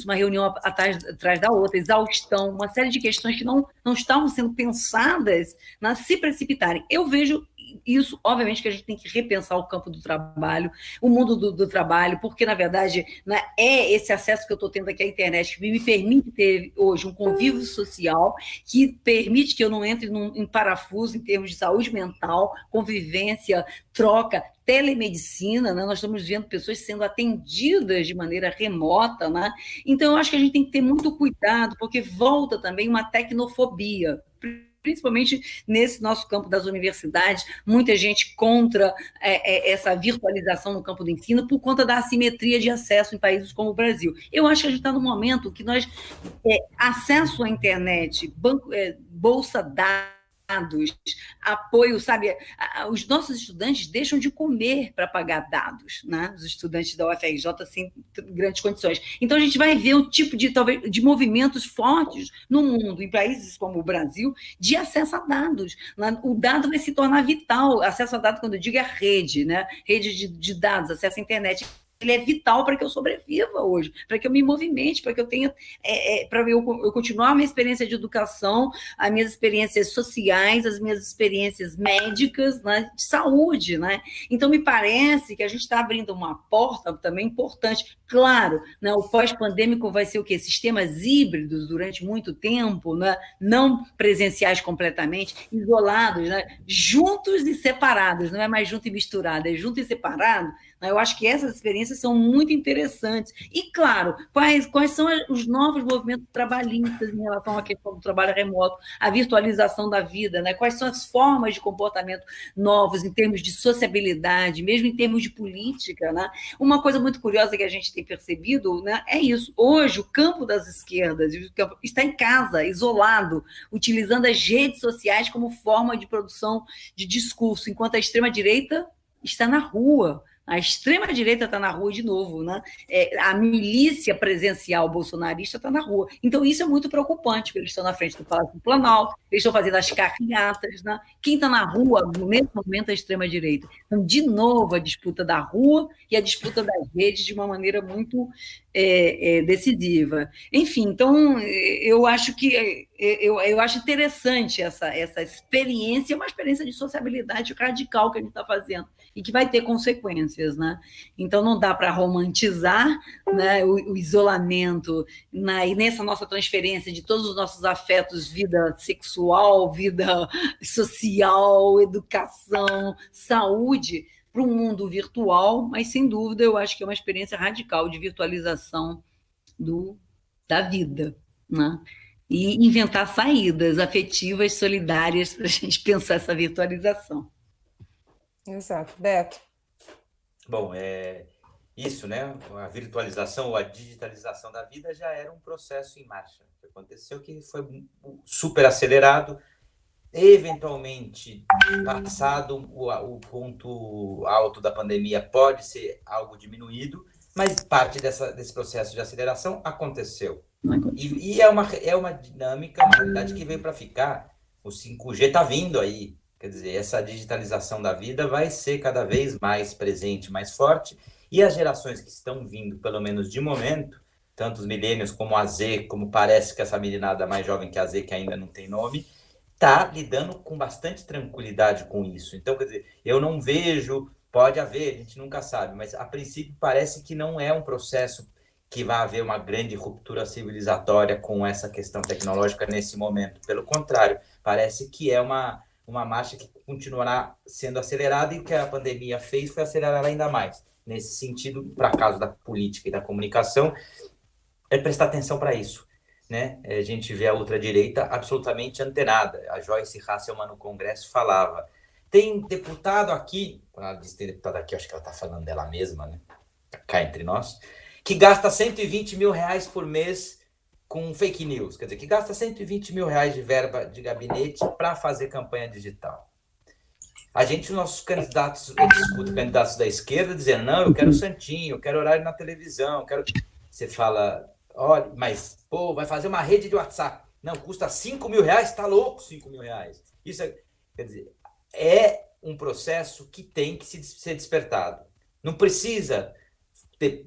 uma reunião atrás da outra, exaustão, uma série de questões que não estavam sendo pensadas, né, se precipitarem. Eu vejo isso, obviamente, que a gente tem que repensar o campo do trabalho, o mundo do trabalho, porque, na verdade, né, é esse acesso que eu estou tendo aqui à internet que me permite ter hoje um convívio social, que permite que eu não entre em parafuso em termos de saúde mental, convivência, troca, telemedicina, né? Nós estamos vendo pessoas sendo atendidas de maneira remota, né? Então, eu acho que a gente tem que ter muito cuidado, porque volta também uma tecnofobia, principalmente nesse nosso campo das universidades, muita gente contra essa virtualização no campo do ensino por conta da assimetria de acesso em países como o Brasil. Eu acho que a gente está no momento que nós, acesso à internet, bolsa dados, apoio, sabe? Os nossos estudantes deixam de comer para pagar dados, né? Os estudantes da UFRJ sem grandes condições. Então, a gente vai ver um tipo de movimentos fortes no mundo, em países como o Brasil, de acesso a dados. O dado vai se tornar vital. Acesso a dados, quando eu digo, é rede, né? Rede de dados, acesso à internet. Ele é vital para que eu sobreviva hoje, para que eu me movimente, para que eu tenha, para eu continuar a minha experiência de educação, as minhas experiências sociais, as minhas experiências médicas, né, de saúde, né? Então, me parece que a gente está abrindo uma porta também importante. Claro, né, o pós-pandêmico vai ser o quê? Sistemas híbridos durante muito tempo, né? Não presenciais completamente, isolados, né? Juntos e separados, não é mais junto e misturado, é junto e separado. Eu acho que essas experiências são muito interessantes. E, claro, quais são os novos movimentos trabalhistas em relação à questão do trabalho remoto, a virtualização da vida, né? Quais são as formas de comportamento novos em termos de sociabilidade, mesmo em termos de política, né? Uma coisa muito curiosa que a gente tem percebido, né, é isso. Hoje, o campo das esquerdas está em casa, isolado, utilizando as redes sociais como forma de produção de discurso, enquanto a extrema-direita está na rua. A extrema-direita está na rua de novo, né? A milícia presencial bolsonarista está na rua. Então, isso é muito preocupante, porque eles estão na frente do Palácio do Planalto, eles estão fazendo as carreatas, né? Quem está na rua, no mesmo momento, é a extrema-direita. Então, de novo, a disputa da rua e a disputa das redes de uma maneira muito decisiva. Enfim, então, eu acho que eu acho interessante essa experiência, uma experiência de sociabilidade radical que a gente está fazendo, e que vai ter consequências, né? Então, não dá para romantizar, né, o isolamento, e nessa nossa transferência de todos os nossos afetos, vida sexual, vida social, educação, saúde, para um mundo virtual, mas, sem dúvida, eu acho que é uma experiência radical de virtualização da vida, né? E inventar saídas afetivas, solidárias, para a gente pensar essa virtualização. Exato. Beto? Bom, isso, né? A virtualização ou a digitalização da vida já era um processo em marcha. O que aconteceu que foi super acelerado, eventualmente, passado o ponto alto da pandemia, pode ser algo diminuído, mas parte desse processo de aceleração aconteceu. E é uma dinâmica, uma realidade que veio para ficar. O 5G está vindo aí. Quer dizer, essa digitalização da vida vai ser cada vez mais presente, mais forte, e as gerações que estão vindo, pelo menos de momento, tanto os milênios como a Z, como parece que essa meninada mais jovem que a Z, que ainda não tem nome, está lidando com bastante tranquilidade com isso. Então, quer dizer, eu não vejo, pode haver, a gente nunca sabe, mas a princípio parece que não é um processo que vai haver uma grande ruptura civilizatória com essa questão tecnológica nesse momento. Pelo contrário, parece que é uma marcha que continuará sendo acelerada, e o que a pandemia fez foi acelerar ainda mais. Nesse sentido, para caso da política e da comunicação, é prestar atenção para isso, né? A gente vê a ultradireita absolutamente antenada. A Joyce Hasselman no Congresso falava, tem deputado aqui, quando ela diz tem deputado aqui, acho que ela está falando dela mesma, né? Cá entre nós, que gasta 120 mil reais por mês com fake news, quer dizer, que gasta 120 mil reais de verba de gabinete para fazer campanha digital. A gente, nossos candidatos, eu escuto candidatos da esquerda dizendo, não, eu quero santinho, eu quero horário na televisão, quero... Você fala, olha, mas, pô, vai fazer uma rede de WhatsApp. Não, custa 5 mil reais, tá louco 5 mil reais. Isso quer dizer, é um processo que tem que ser despertado. Não precisa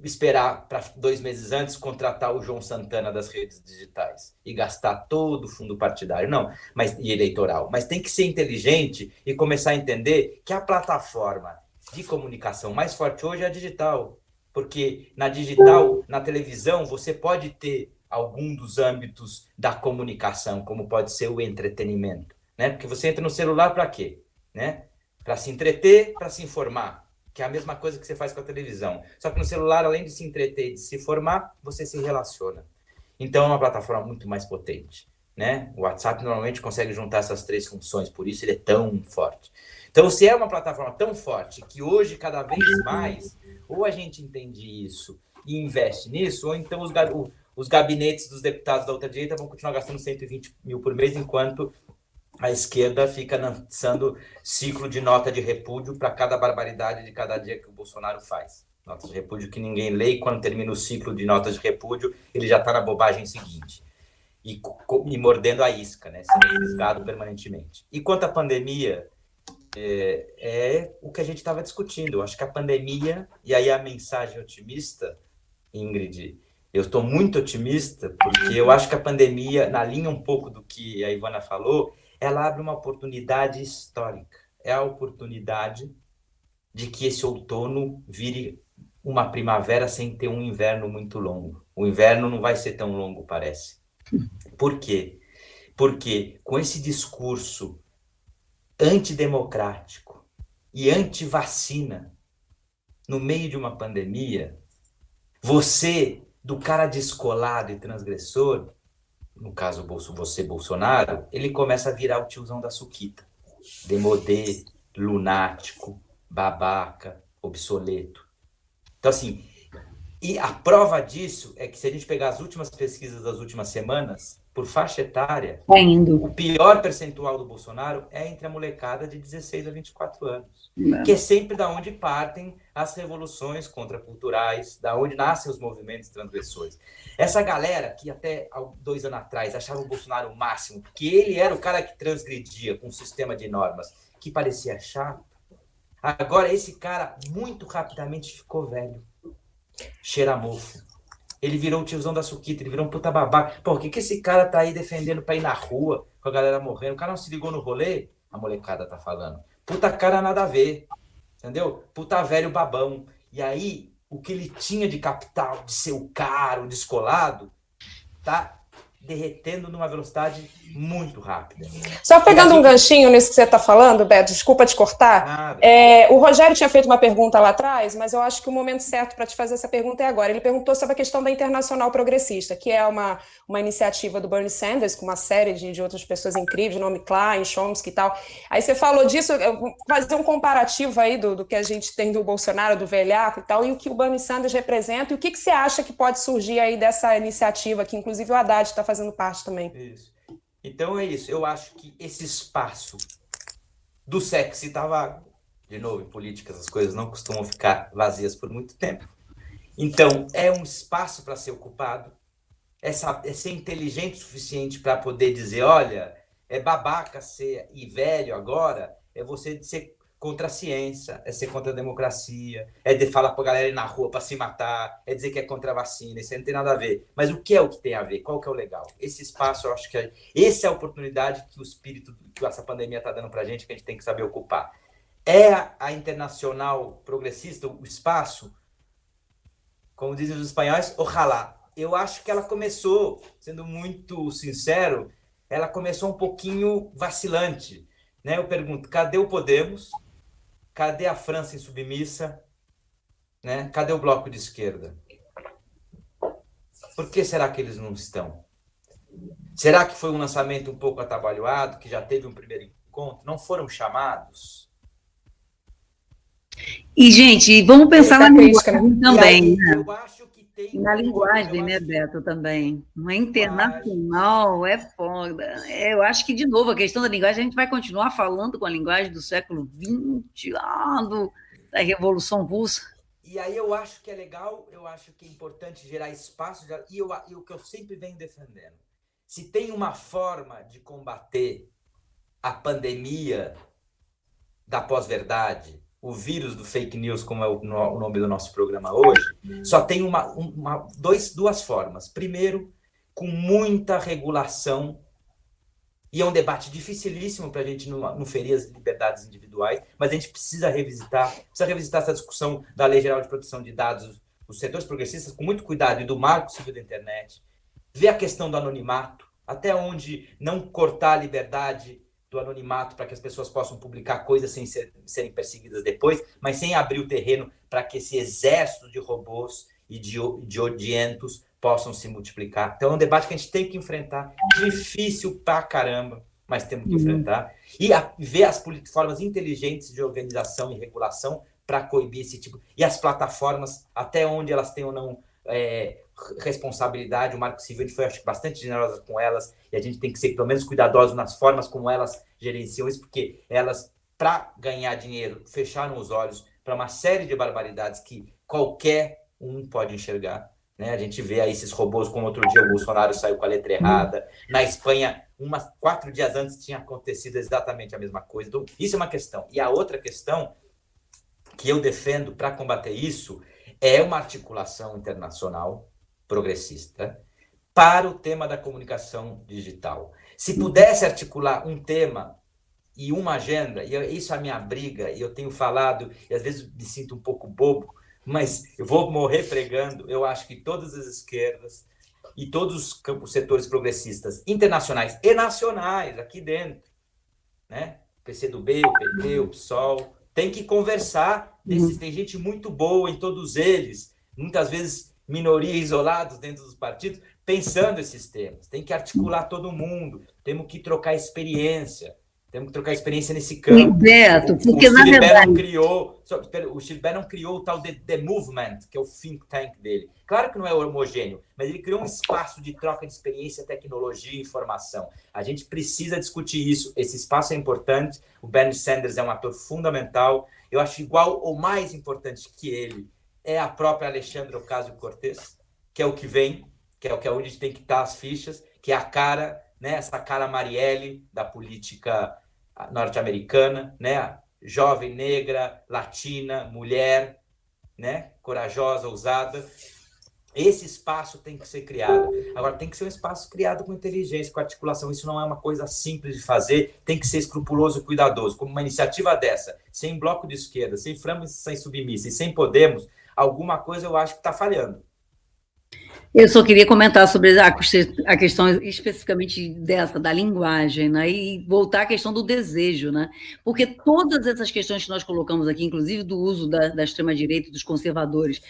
esperar para 2 meses antes contratar o João Santana das redes digitais e gastar todo o fundo partidário, não, e eleitoral, mas tem que ser inteligente e começar a entender que a plataforma de comunicação mais forte hoje é a digital, porque na digital, na televisão, você pode ter algum dos âmbitos da comunicação, como pode ser o entretenimento, né? Porque você entra no celular para quê? Né? Para se entreter, para se informar, que é a mesma coisa que você faz com a televisão. Só que no celular, além de se entreter e de se formar, você se relaciona. Então, é uma plataforma muito mais potente, né? O WhatsApp normalmente consegue juntar essas 3 funções, por isso ele é tão forte. Então, se é uma plataforma tão forte que hoje, cada vez mais, ou a gente entende isso e investe nisso, ou então os gabinetes dos deputados da ultradireita vão continuar gastando 120 mil por mês, enquanto a esquerda fica lançando ciclo de nota de repúdio para cada barbaridade de cada dia que o Bolsonaro faz. Notas de repúdio que ninguém lê, e quando termina o ciclo de notas de repúdio, ele já está na bobagem seguinte. E mordendo a isca, né? Sendo fisgado permanentemente. E quanto à pandemia, é o que a gente estava discutindo. Eu acho que a pandemia, e aí a mensagem otimista, Ingrid, eu estou muito otimista, porque eu acho que a pandemia, na linha um pouco do que a Ivana falou, ela abre uma oportunidade histórica. É a oportunidade de que esse outono vire uma primavera sem ter um inverno muito longo. O inverno não vai ser tão longo, parece. Por quê? Porque com esse discurso antidemocrático e antivacina no meio de uma pandemia, você, do cara descolado e transgressor, no caso você, Bolsonaro, ele começa a virar o tiozão da suquita. Demodê, lunático, babaca, obsoleto. Então, assim, e a prova disso é que se a gente pegar as últimas pesquisas das últimas semanas, por faixa etária, Tá indo. o pior percentual do Bolsonaro é entre a molecada de 16 a 24 anos, que é sempre da onde partem as revoluções contraculturais, da onde nascem os movimentos transgressores. Essa galera que até 2 anos atrás achava o Bolsonaro o máximo, porque ele era o cara que transgredia com um sistema de normas que parecia chato, agora esse cara muito rapidamente ficou velho, cheira a mofo. Ele virou o tiozão da Suquita, ele virou um puta babaca. Pô, o que esse cara tá aí defendendo pra ir na rua, com a galera morrendo? O cara não se ligou no rolê? A molecada tá falando. Puta cara nada a ver, entendeu? Puta velho babão. E aí, o que ele tinha de capital, de ser o cara, o descolado, tá derretendo numa velocidade muito rápida. Só pegando um ganchinho nisso que você está falando, Beto, desculpa te cortar. O Rogério tinha feito uma pergunta lá atrás, mas eu acho que o momento certo para te fazer essa pergunta é agora. Ele perguntou sobre a questão da Internacional Progressista, que é uma iniciativa do Bernie Sanders, com uma série de outras pessoas incríveis, Naomi Klein, Chomsky e tal. Aí você falou disso, eu vou fazer um comparativo aí do que a gente tem do Bolsonaro, do velhaco e tal, e o que o Bernie Sanders representa, e o que você acha que pode surgir aí dessa iniciativa, que inclusive o Haddad está fazendo parte também. Isso. Então é isso, eu acho que esse espaço do sexo está vago. De novo, em política as coisas não costumam ficar vazias por muito tempo. Então, é um espaço para ser ocupado, é ser inteligente o suficiente para poder dizer, olha, é babaca ser e velho agora, é você ser contra a ciência, é ser contra a democracia, é de falar para a galera ir na rua para se matar, é dizer que é contra a vacina, isso aí não tem nada a ver. Mas o que tem a ver? Qual que é o legal? Esse espaço, eu acho que essa é a oportunidade que o espírito, que essa pandemia está dando para a gente, que a gente tem que saber ocupar. É a Internacional Progressista, o espaço, como dizem os espanhóis, ojalá. Eu acho que ela começou, sendo muito sincero, ela começou um pouquinho vacilante, né? Eu pergunto, cadê o Podemos? Cadê a França insubmissa? Né? Cadê o bloco de esquerda? Por que será que eles não estão? Será que foi um lançamento um pouco atabalhoado, que já teve um primeiro encontro? Não foram chamados? E, gente, vamos pensar na linguagem também. Aí, né? Eu acho que tem... Na linguagem, né, Beto, também. Uma internacional é foda. Eu acho que, de novo, a questão da linguagem, a gente vai continuar falando com a linguagem do século XX, da Revolução Russa. E aí eu acho que é legal, eu acho que é importante gerar espaço, e o que eu sempre venho defendendo. Se tem uma forma de combater a pandemia da pós-verdade, o vírus do fake news, como é o nome do nosso programa hoje, só tem duas formas. Primeiro, com muita regulação, e é um debate dificilíssimo para a gente não ferir as liberdades individuais, mas a gente precisa revisitar essa discussão da Lei Geral de Proteção de Dados, os setores progressistas, com muito cuidado, e do Marco Civil da Internet, ver a questão do anonimato, até onde não cortar a liberdade do anonimato para que as pessoas possam publicar coisas sem serem perseguidas depois, mas sem abrir o terreno para que esse exército de robôs e de odientos possam se multiplicar. Então é um debate que a gente tem que enfrentar, difícil pra caramba, mas temos que enfrentar, e ver as formas inteligentes de organização e regulação para coibir esse tipo, e as plataformas, até onde elas têm ou não responsabilidade. O Marco Civil, a gente foi, acho que, bastante generosa com elas, e a gente tem que ser, pelo menos, cuidadosos nas formas como elas gerenciam isso, porque elas, para ganhar dinheiro, fecharam os olhos para uma série de barbaridades que qualquer um pode enxergar. Né? A gente vê aí esses robôs, como outro dia o Bolsonaro saiu com a letra errada. Na Espanha, 4 dias antes tinha acontecido exatamente a mesma coisa. Então, isso é uma questão. E a outra questão que eu defendo para combater isso é uma articulação internacional progressista para o tema da comunicação digital. Se pudesse articular um tema e uma agenda, e isso é a minha briga, e eu tenho falado, e às vezes me sinto um pouco bobo, mas eu vou morrer pregando. Eu acho que todas as esquerdas e todos os setores progressistas internacionais e nacionais aqui dentro, né? O PCdoB, o PT, o PSOL, tem que conversar. Tem gente muito boa em todos eles, muitas vezes minorias isoladas dentro dos partidos, pensando esses temas. Tem que articular todo mundo, temos que trocar experiência. Temos que trocar experiência nesse campo. Beto, porque na verdade... O Steve Bannon criou o tal de The Movement, que é o think tank dele. Claro que não é homogêneo, mas ele criou um espaço de troca de experiência, tecnologia e informação. A gente precisa discutir isso. Esse espaço é importante. O Bernie Sanders é um ator fundamental. Eu acho igual ou mais importante que ele é a própria Alexandra Ocasio-Cortez, que é o que vem, que é onde tem que estar as fichas, que é a cara, né, essa cara Marielle da política norte-americana, né, jovem, negra, latina, mulher, né, corajosa, ousada. Esse espaço tem que ser criado. Agora, tem que ser um espaço criado com inteligência, com articulação. Isso não é uma coisa simples de fazer, tem que ser escrupuloso, cuidadoso. Como uma iniciativa dessa, sem bloco de esquerda, sem Frama, sem Submissa e sem Podemos, alguma coisa eu acho que está falhando. Eu só queria comentar sobre a questão especificamente dessa, da linguagem, né? E voltar à questão do desejo, né? Porque todas essas questões que nós colocamos aqui, inclusive do uso da extrema-direita, dos conservadores,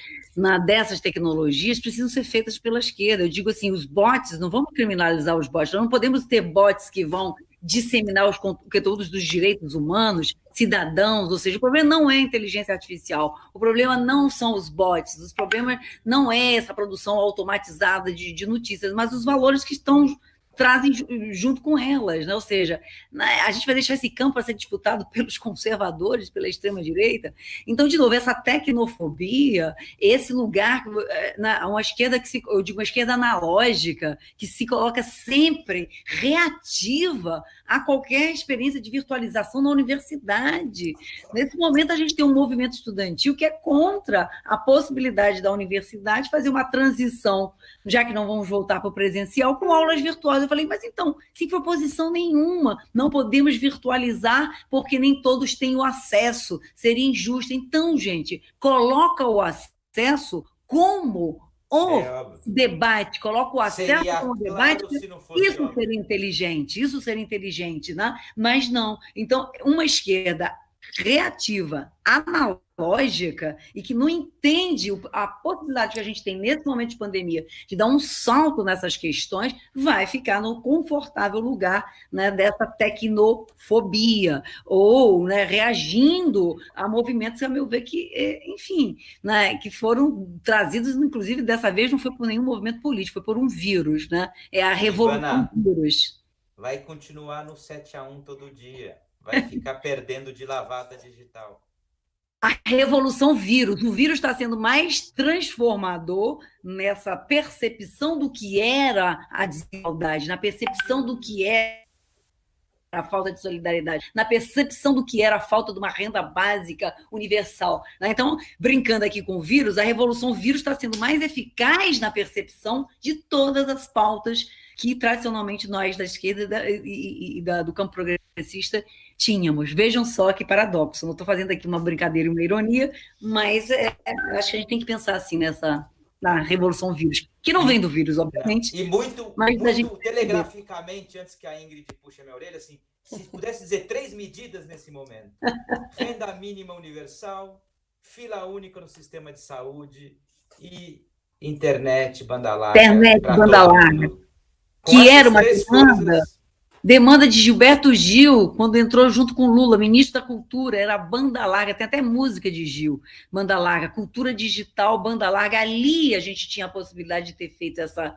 dessas tecnologias, precisam ser feitas pela esquerda. Eu digo assim, os bots, não vamos criminalizar os bots, nós não podemos ter bots que vão disseminar os conteúdos dos direitos humanos, cidadãos, ou seja, o problema não é a inteligência artificial, o problema não são os bots, o problema não é essa produção automatizada de notícias, mas os valores que trazem junto com elas, né? Ou seja, a gente vai deixar esse campo para ser disputado pelos conservadores, pela extrema-direita. Então, de novo, essa tecnofobia, esse lugar, uma esquerda eu digo uma esquerda analógica, que se coloca sempre reativa a qualquer experiência de virtualização na universidade. Nesse momento, a gente tem um movimento estudantil que é contra a possibilidade da universidade fazer uma transição, já que não vamos voltar para o presencial, com aulas virtuais. Eu falei, mas então, sem proposição nenhuma, não podemos virtualizar porque nem todos têm o acesso, seria injusto. Então, gente, coloca o acesso como debate, coloca o acesso como debate, isso seria inteligente, né? Mas não. Então, uma esquerda reativa, analógica, e que não entende a possibilidade que a gente tem nesse momento de pandemia de dar um salto nessas questões, vai ficar no confortável lugar, né, dessa tecnofobia, ou, né, reagindo a movimentos, a meu ver, que, enfim, né, que foram trazidos, inclusive, dessa vez não foi por nenhum movimento político, foi por um vírus, né? É a revolução do vírus. Vai continuar no 7-1 todo dia. Vai ficar perdendo de lavada digital. A revolução vírus. O vírus está sendo mais transformador nessa percepção do que era a desigualdade, na percepção do que era a falta de solidariedade, na percepção do que era a falta de uma renda básica universal. Então, brincando aqui com o vírus, a revolução vírus está sendo mais eficaz na percepção de todas as pautas que, tradicionalmente, nós da esquerda e do campo progressista tínhamos. Vejam só que paradoxo. Não estou fazendo aqui uma brincadeira e uma ironia, mas acho que a gente tem que pensar assim na revolução vírus, que não vem do vírus, obviamente. E muito telegraficamente, antes que a Ingrid puxe a minha orelha, assim, se pudesse dizer 3 medidas nesse momento: renda mínima universal, fila única no sistema de saúde e internet banda larga. Internet banda larga. Que era uma demanda de Gilberto Gil, quando entrou junto com Lula, ministro da Cultura, era banda larga, tem até música de Gil, banda larga, cultura digital, banda larga. Ali a gente tinha a possibilidade de ter feito essa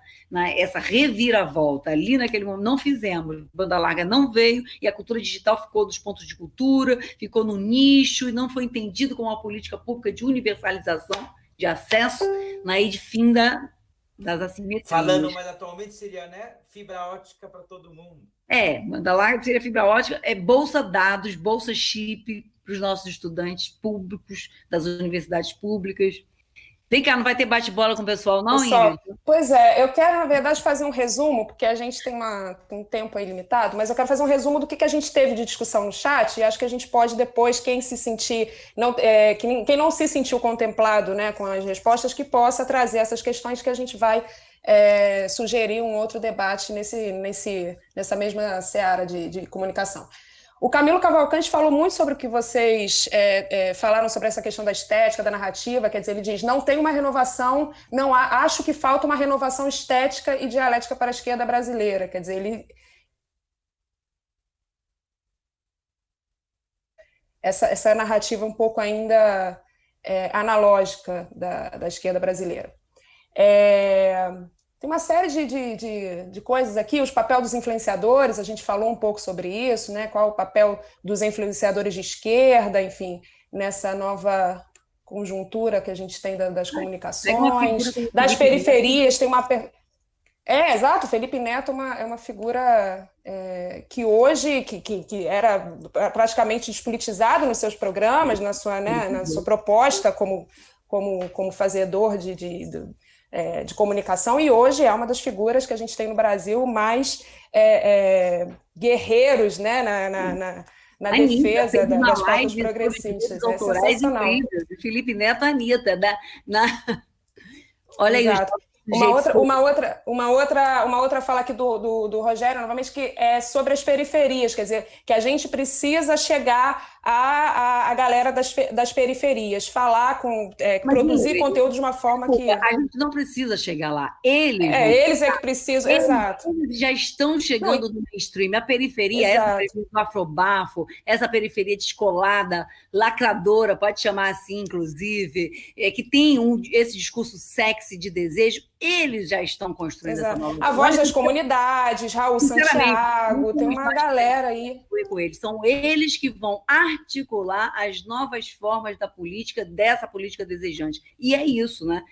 reviravolta, ali naquele momento não fizemos, banda larga não veio, e a cultura digital ficou dos pontos de cultura, ficou no nicho, e não foi entendido como uma política pública de universalização, de acesso, e de fim das assimetrias. Falando, mas atualmente seria, né, fibra ótica para todo mundo. Banda larga seria fibra ótica, bolsa dados, bolsa chip para os nossos estudantes públicos, das universidades públicas. Vem cá, não vai ter bate-bola com o pessoal, não, Ingrid? Pois é, eu quero, na verdade, fazer um resumo, porque a gente tem um tempo aí limitado, mas eu quero fazer um resumo do que a gente teve de discussão no chat, e acho que a gente pode depois, quem não se sentiu contemplado, né, com as respostas, que possa trazer essas questões que a gente vai sugerir um outro debate nessa mesma seara de comunicação. O Camilo Cavalcante falou muito sobre o que vocês falaram sobre essa questão da estética, da narrativa, quer dizer, ele diz, não tem uma renovação, acho que falta uma renovação estética e dialética para a esquerda brasileira, quer dizer, ele essa narrativa um pouco ainda analógica da esquerda brasileira. Tem uma série de coisas aqui, os papéis dos influenciadores, a gente falou um pouco sobre isso, né? Qual o papel dos influenciadores de esquerda, enfim, nessa nova conjuntura que a gente tem das comunicações, das periferias, tem uma... exato, Felipe Neto é uma figura que hoje, que era praticamente despolitizado nos seus programas, na sua proposta como fazedor de comunicação, e hoje é uma das figuras que a gente tem no Brasil mais guerreiros, né, na defesa das pautas progressistas. É sensacional. Felipe Neto, Anitta. Olha Exato. aí. Uma outra fala aqui do Rogério, novamente, que é sobre as periferias, quer dizer, que a gente precisa chegar à galera das periferias, falar produzir conteúdo de uma forma que... A gente não precisa chegar lá. Eles é que precisam, exato. Eles já estão chegando no mainstream. A periferia, essa periferia do afrobafo, essa periferia descolada, lacradora, pode chamar assim, inclusive, que tem esse discurso sexy de desejo, eles já estão construindo essa nova... A voz das comunidades, Raul Santiago, tem uma galera aí. São eles que vão articular as novas formas da política, dessa política desejante. E é isso, né?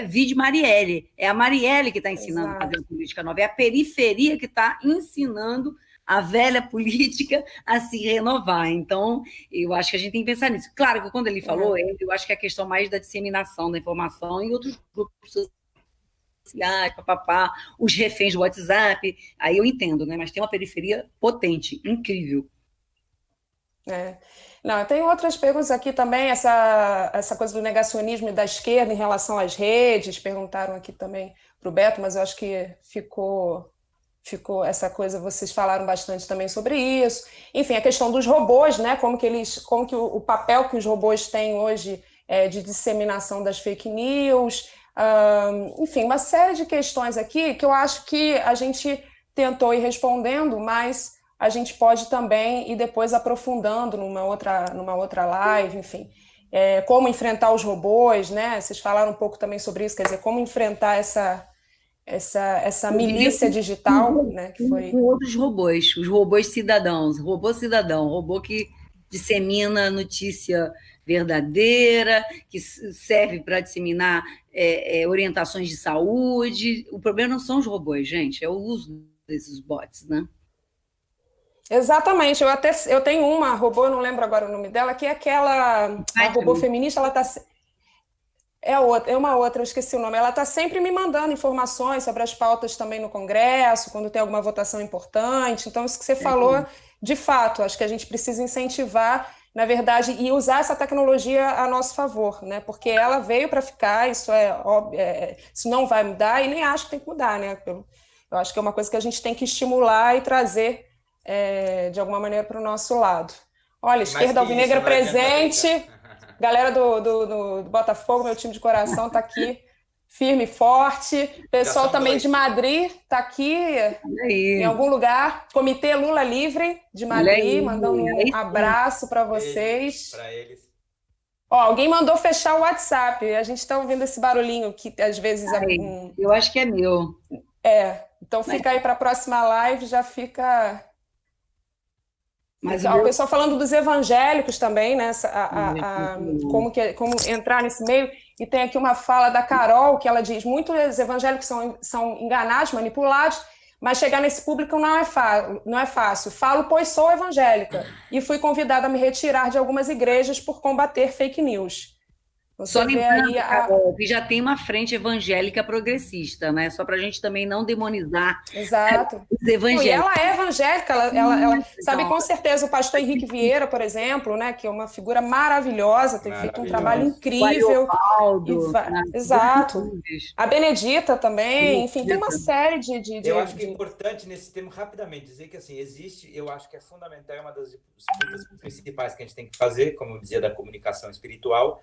Vide Marielle. É a Marielle que está ensinando a fazer a política nova. É a periferia que está ensinando a velha política a se renovar. Então, eu acho que a gente tem que pensar nisso. Claro que quando ele falou, eu acho que é a questão mais da disseminação da informação em outros grupos sociais, os reféns do WhatsApp, aí eu entendo, né? Mas tem uma periferia potente, incrível. Não, tem outras perguntas aqui também, essa coisa do negacionismo e da esquerda em relação às redes, perguntaram aqui também para o Beto, mas eu acho que ficou essa coisa, vocês falaram bastante também sobre isso. Enfim, a questão dos robôs, né? Como que o papel que os robôs têm hoje de disseminação das fake news, enfim, uma série de questões aqui que eu acho que a gente tentou ir respondendo, mas a gente pode também ir depois aprofundando numa outra live, enfim. Como enfrentar os robôs, né? Vocês falaram um pouco também sobre isso, quer dizer, como enfrentar essa milícia digital, né? Que foi... Com outros robôs, os robôs cidadãos, robô cidadão, robô que dissemina notícia verdadeira, que serve para disseminar orientações de saúde. O problema não são os robôs, gente, é o uso desses bots, né? Exatamente, eu tenho uma robô, não lembro agora o nome dela, que é a robô feminista, ela está... É uma outra, eu esqueci o nome. Ela está sempre me mandando informações sobre as pautas também no Congresso, quando tem alguma votação importante. Então, isso que você falou, de fato, acho que a gente precisa incentivar, na verdade, e usar essa tecnologia a nosso favor, né? Porque ela veio para ficar, isso isso não vai mudar, e nem acho que tem que mudar, né? Eu acho que é uma coisa que a gente tem que estimular e trazer de alguma maneira para o nosso lado. Olha, esquerda alvinegra presente, galera do Botafogo, meu time de coração está aqui, firme e forte, pessoal também de Madrid está aqui em algum lugar, Comitê Lula Livre de Madrid, mandando um abraço para vocês. Para eles. Alguém mandou fechar o WhatsApp, a gente está ouvindo esse barulhinho que às vezes... Eu acho que é meu. Então fica aí para a próxima live, já fica... O pessoal falando dos evangélicos também, né? Como entrar nesse meio. E tem aqui uma fala da Carol, que ela diz: muitos evangélicos são enganados, manipulados, mas chegar nesse público não é fácil. Falo, pois sou evangélica, e fui convidada a me retirar de algumas igrejas por combater fake news. Só lembrando, Carol, que já tem uma frente evangélica progressista, né? Só para a gente também não demonizar os evangélicos. E ela é evangélica, ela sabe com certeza o pastor Henrique Vieira, por exemplo, né? Que é uma figura maravilhosa, tem feito um trabalho incrível. Exato. A Benedita também, enfim, tem uma série de... Eu acho que é importante nesse tema, rapidamente, dizer que assim, eu acho que é fundamental, é uma das disputas principais que a gente tem que fazer, como eu dizia, da comunicação espiritual,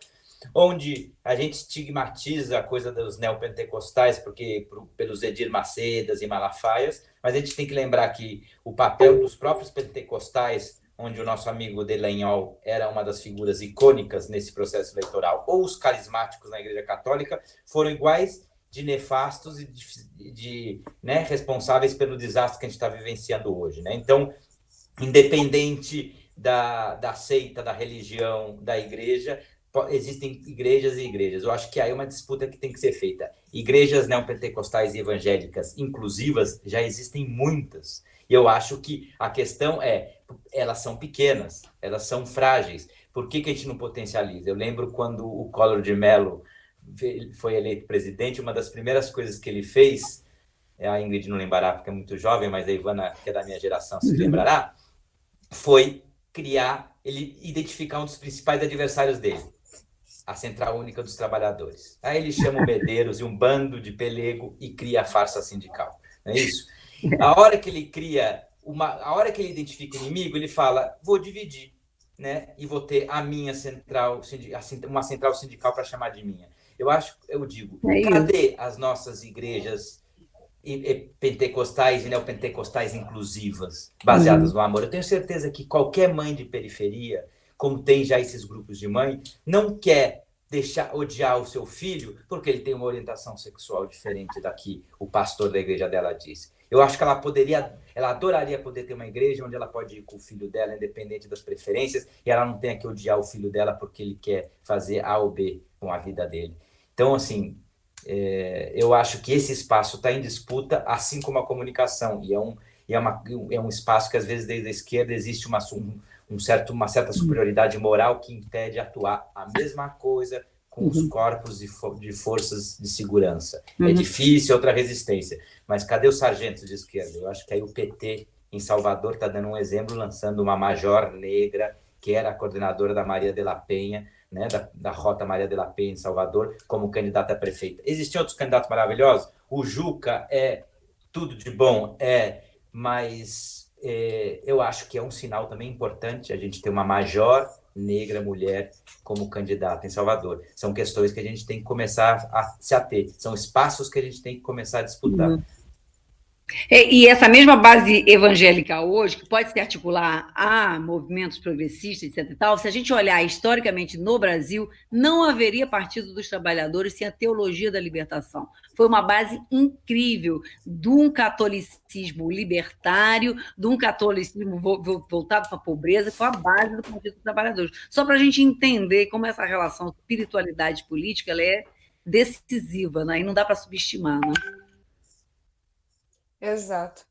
onde a gente estigmatiza a coisa dos neopentecostais pelos Edir Macedas e Malafaias, mas a gente tem que lembrar que o papel dos próprios pentecostais onde o nosso amigo Delanhol era uma das figuras icônicas nesse processo eleitoral, ou os carismáticos na Igreja Católica, foram iguais de nefastos e né, responsáveis pelo desastre que a gente está vivenciando hoje. Né? Então, independente da seita, da religião, da igreja, existem igrejas e igrejas. Eu acho que aí é uma disputa que tem que ser feita. Igrejas neopentecostais e evangélicas inclusivas já existem muitas. E eu acho que a questão elas são pequenas, elas são frágeis. Por que a gente não potencializa? Eu lembro quando o Collor de Mello foi eleito presidente, uma das primeiras coisas que ele fez, a Ingrid não lembrará porque é muito jovem, mas a Ivana, que é da minha geração, se lembrará, foi ele identificar um dos principais adversários dele, a Central Única dos Trabalhadores. Aí ele chama o Medeiros e um bando de pelego e cria a farsa sindical. Não é isso? A hora que ele a hora que ele identifica o inimigo, ele fala, vou dividir, né? E vou ter a minha uma central sindical para chamar de minha. Eu digo, cadê as nossas igrejas pentecostais e neopentecostais inclusivas, baseadas no amor? Eu tenho certeza que qualquer mãe de periferia, como tem já esses grupos de mãe, não quer odiar o seu filho porque ele tem uma orientação sexual diferente da que o pastor da igreja dela disse. Eu acho que ela adoraria poder ter uma igreja onde ela pode ir com o filho dela, independente das preferências, e ela não tenha que odiar o filho dela porque ele quer fazer A ou B com a vida dele. Então, assim, eu acho que esse espaço está em disputa, assim como a comunicação, e é um espaço que, às vezes, desde a esquerda existe uma certa superioridade moral que impede atuar a mesma coisa com os corpos de forças de segurança. É difícil, outra resistência. Mas cadê os sargentos de esquerda? Eu acho que aí o PT, em Salvador, está dando um exemplo, lançando uma major negra, que era a coordenadora da Maria de la Penha, né, da Rota Maria de la Penha, em Salvador, como candidata a prefeita. Existiam outros candidatos maravilhosos. O Juca é tudo de bom, mas eu acho que é um sinal também importante a gente ter uma major negra mulher como candidata em Salvador. São questões que a gente tem que começar a se ater, são espaços que a gente tem que começar a disputar. E essa mesma base evangélica hoje, que pode se articular a movimentos progressistas, etc. e tal, se a gente olhar historicamente no Brasil, não haveria Partido dos Trabalhadores sem a teologia da libertação. Foi uma base incrível de um catolicismo libertário, de um catolicismo voltado para a pobreza, que foi a base do Partido dos Trabalhadores. Só para a gente entender como essa relação espiritualidade política ela é decisiva, né? E não dá para subestimar, né? Exato.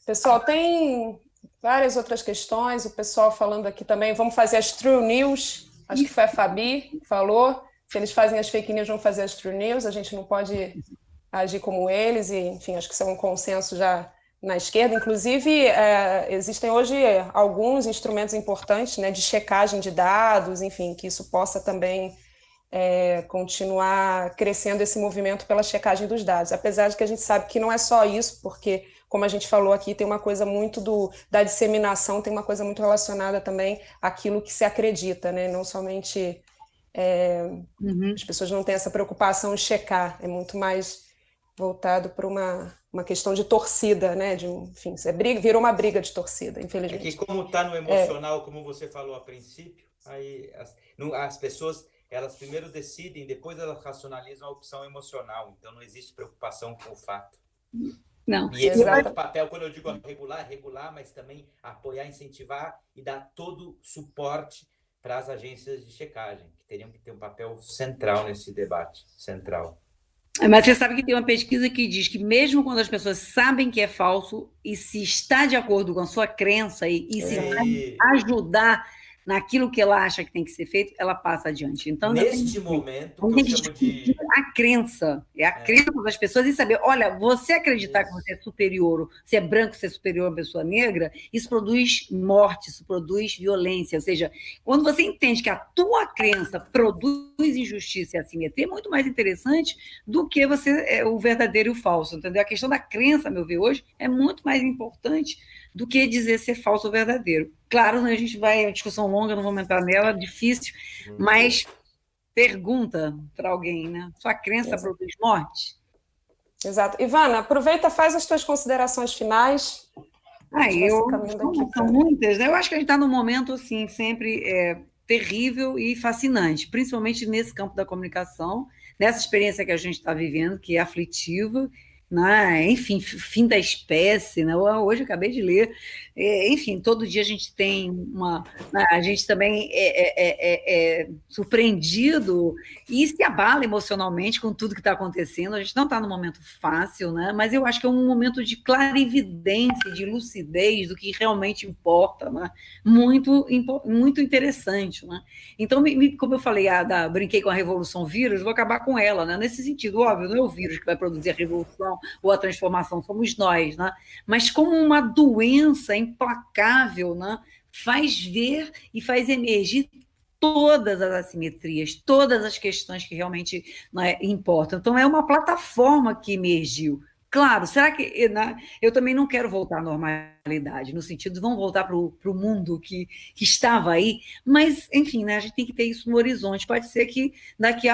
Pessoal, tem várias outras questões, o pessoal falando aqui também, vamos fazer as True News, acho que foi a Fabi que falou, se eles fazem as fake news, vamos fazer as True News, a gente não pode agir como eles, e enfim, acho que isso é um consenso já na esquerda, inclusive existem hoje alguns instrumentos importantes, né, de checagem de dados, enfim, que isso possa também continuar crescendo esse movimento pela checagem dos dados, apesar de que a gente sabe que não é só isso, porque, como a gente falou aqui, tem uma coisa muito da disseminação, tem uma coisa muito relacionada também àquilo que se acredita, né? Não somente as pessoas não têm essa preocupação em checar, é muito mais voltado para uma questão de torcida, né? Enfim, virou uma briga de torcida, infelizmente. É que como está no emocional, como você falou a princípio, aí as pessoas elas primeiro decidem, depois elas racionalizam a opção emocional. Então, não existe preocupação com o fato. Não. E esse é o papel, quando eu digo regular, mas também apoiar, incentivar e dar todo suporte para as agências de checagem, que teriam que ter um papel central nesse debate, central. Mas você sabe que tem uma pesquisa que diz que mesmo quando as pessoas sabem que é falso e se está de acordo com a sua crença e se vai ajudar naquilo que ela acha que tem que ser feito, ela passa adiante. Então, neste momento, que eu chamo de... a crença, a crença das pessoas em saber, olha, você acreditar que você é superior, você é branco, você é superior a uma pessoa negra, isso produz morte, isso produz violência, ou seja, quando você entende que a tua crença produz injustiça e assimetria, é muito mais interessante do que o verdadeiro e o falso, entendeu? A questão da crença, a meu ver, hoje, é muito mais importante do que dizer ser falso ou verdadeiro. Claro, né, a gente vai, é uma discussão longa, não vamos entrar nela, difícil, mas pergunta para alguém, né? Sua crença produz morte? Exato. Ivana, aproveita, faz as tuas considerações finais. A gente vai se caminhando São aqui para... muitas, né? Eu acho que a gente está num momento, assim, sempre terrível e fascinante, principalmente nesse campo da comunicação, nessa experiência que a gente está vivendo, que é aflitiva, né? Enfim, fim da espécie, né? Hoje eu acabei de ler, enfim, todo dia a gente tem a gente também é surpreendido e se abala emocionalmente com tudo que está acontecendo. A gente não está num momento fácil, né? Mas eu acho que é um momento de clarividência, de lucidez do que realmente importa, né? Muito interessante, né? Então, como eu falei, brinquei com a Revolução Vírus, vou acabar com ela, né? Nesse sentido, óbvio, não é o vírus que vai produzir a revolução ou a transformação, somos nós, né? Mas como uma doença implacável, né? Faz ver e faz emergir todas as assimetrias, todas as questões que realmente, né, importam. Então, é uma plataforma que emergiu. Claro, será que, né, eu também não quero voltar à normalidade, no sentido de vamos voltar para o mundo que estava aí, mas, enfim, né, a gente tem que ter isso no horizonte. Pode ser que daqui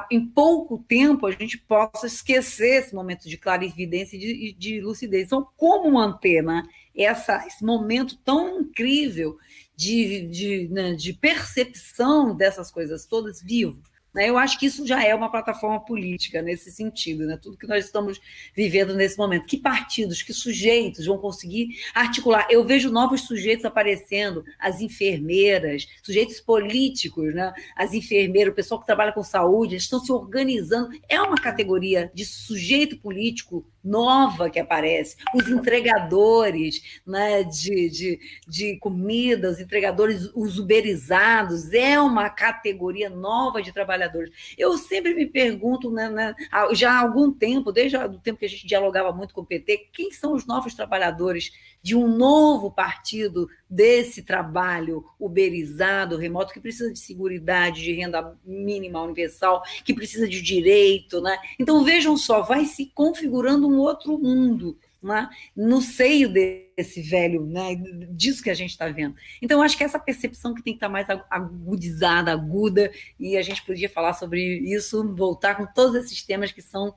em pouco tempo a gente possa esquecer esse momento de clarividência e de lucidez. Então, como manter, né, esse momento tão incrível de percepção dessas coisas todas vivo? Né? Eu acho que isso já é uma plataforma política nesse sentido, né? Tudo que nós estamos vivendo nesse momento. Que partidos, que sujeitos vão conseguir articular? Eu vejo novos sujeitos aparecendo, as enfermeiras, sujeitos políticos, né? As enfermeiras, o pessoal que trabalha com saúde, eles estão se organizando. É uma categoria de sujeito político nova que aparece. Os entregadores, né, de comida, os entregadores, os uberizados, é uma categoria nova de trabalhadores. Eu sempre me pergunto, né, já há algum tempo, desde o tempo que a gente dialogava muito com o PT, quem são os novos trabalhadores de um novo partido desse trabalho uberizado, remoto, que precisa de seguridade, de renda mínima universal, que precisa de direito, né? Então, vejam só, vai se configurando um outro mundo, né? No seio desse velho, né? Disso que a gente está vendo. Então, acho que essa percepção que tem que estar mais agudizada, aguda, e a gente podia falar sobre isso, voltar com todos esses temas que são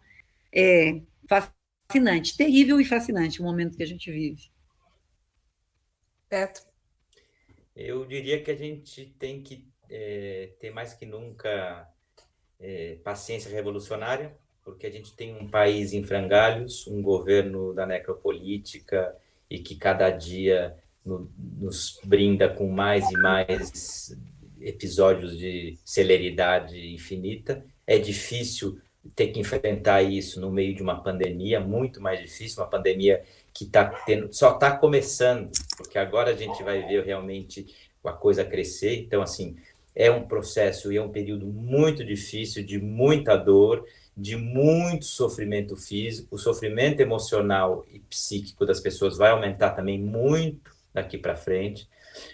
fascinantes, terrível e fascinante o momento que a gente vive. Beto. Eu diria que a gente tem que ter mais que nunca paciência revolucionária, porque a gente tem um país em frangalhos, um governo da necropolítica e que cada dia nos brinda com mais e mais episódios de celeridade infinita. É difícil ter que enfrentar isso no meio de uma pandemia, muito mais difícil, uma pandemia que só está começando, porque agora a gente vai ver realmente a coisa crescer. Então, assim, é um processo e é um período muito difícil, de muita dor, de muito sofrimento físico. O sofrimento emocional e psíquico das pessoas vai aumentar também muito daqui para frente,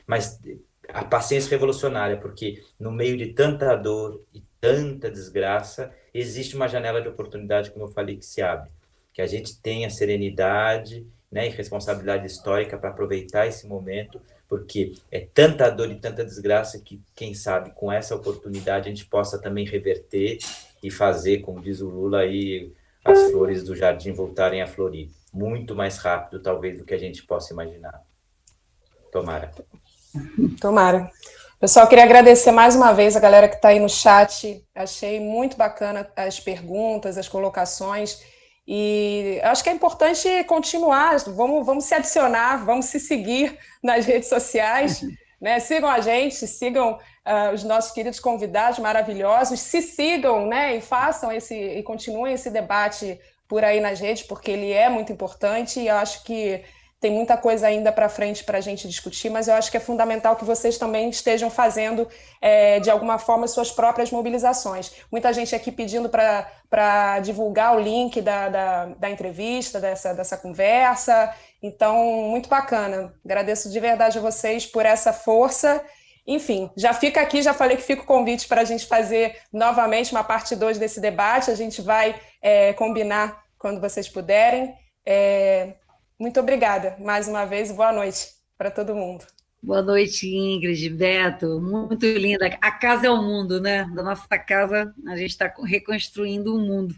mas a paciência revolucionária, porque no meio de tanta dor e tanta desgraça, existe uma janela de oportunidade, como eu falei, que se abre. Que a gente tenha serenidade, né, e responsabilidade histórica para aproveitar esse momento, porque é tanta dor e tanta desgraça que, quem sabe, com essa oportunidade a gente possa também reverter e fazer, como diz o Lula aí, as flores do jardim voltarem a florir. Muito mais rápido, talvez, do que a gente possa imaginar. Tomara. Tomara. Pessoal, queria agradecer mais uma vez a galera que está aí no chat. Achei muito bacana as perguntas, as colocações. E acho que é importante continuar. Vamos se adicionar, vamos se seguir nas redes sociais. Né? Sigam a gente, sigam os nossos queridos convidados maravilhosos. Se sigam, né? E façam e continuem esse debate por aí nas redes, porque ele é muito importante e eu acho que tem muita coisa ainda para frente para a gente discutir, mas eu acho que é fundamental que vocês também estejam fazendo, de alguma forma, suas próprias mobilizações. Muita gente aqui pedindo para divulgar o link da entrevista, dessa conversa. Então, muito bacana. Agradeço de verdade a vocês por essa força. Enfim, já fica aqui, já falei que fica o convite para a gente fazer novamente uma parte 2 desse debate. A gente vai combinar quando vocês puderem. Muito obrigada, mais uma vez, boa noite para todo mundo. Boa noite, Ingrid, Beto, muito linda. A casa é o mundo, né? Da nossa casa, a gente está reconstruindo o mundo.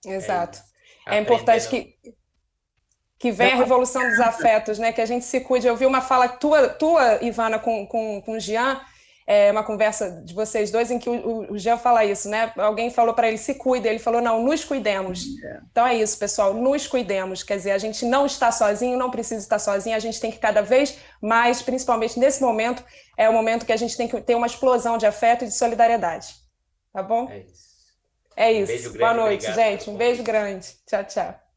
Exato. É importante que... que vem a revolução dos afetos, né? Que a gente se cuide. Eu vi uma fala tua Ivana, com o Jean, uma conversa de vocês dois, em que o Jean fala isso, né? Alguém falou para ele, se cuida. Ele falou, não, nos cuidemos. Então é isso, pessoal, nos cuidemos. Quer dizer, a gente não está sozinho, não precisa estar sozinho, a gente tem que cada vez mais, principalmente nesse momento, é o momento que a gente tem que ter uma explosão de afeto e de solidariedade. Tá bom? É isso. É Um isso. beijo grande, Boa noite, obrigado gente. pelo Um beijo convite. grande. Tchau, tchau.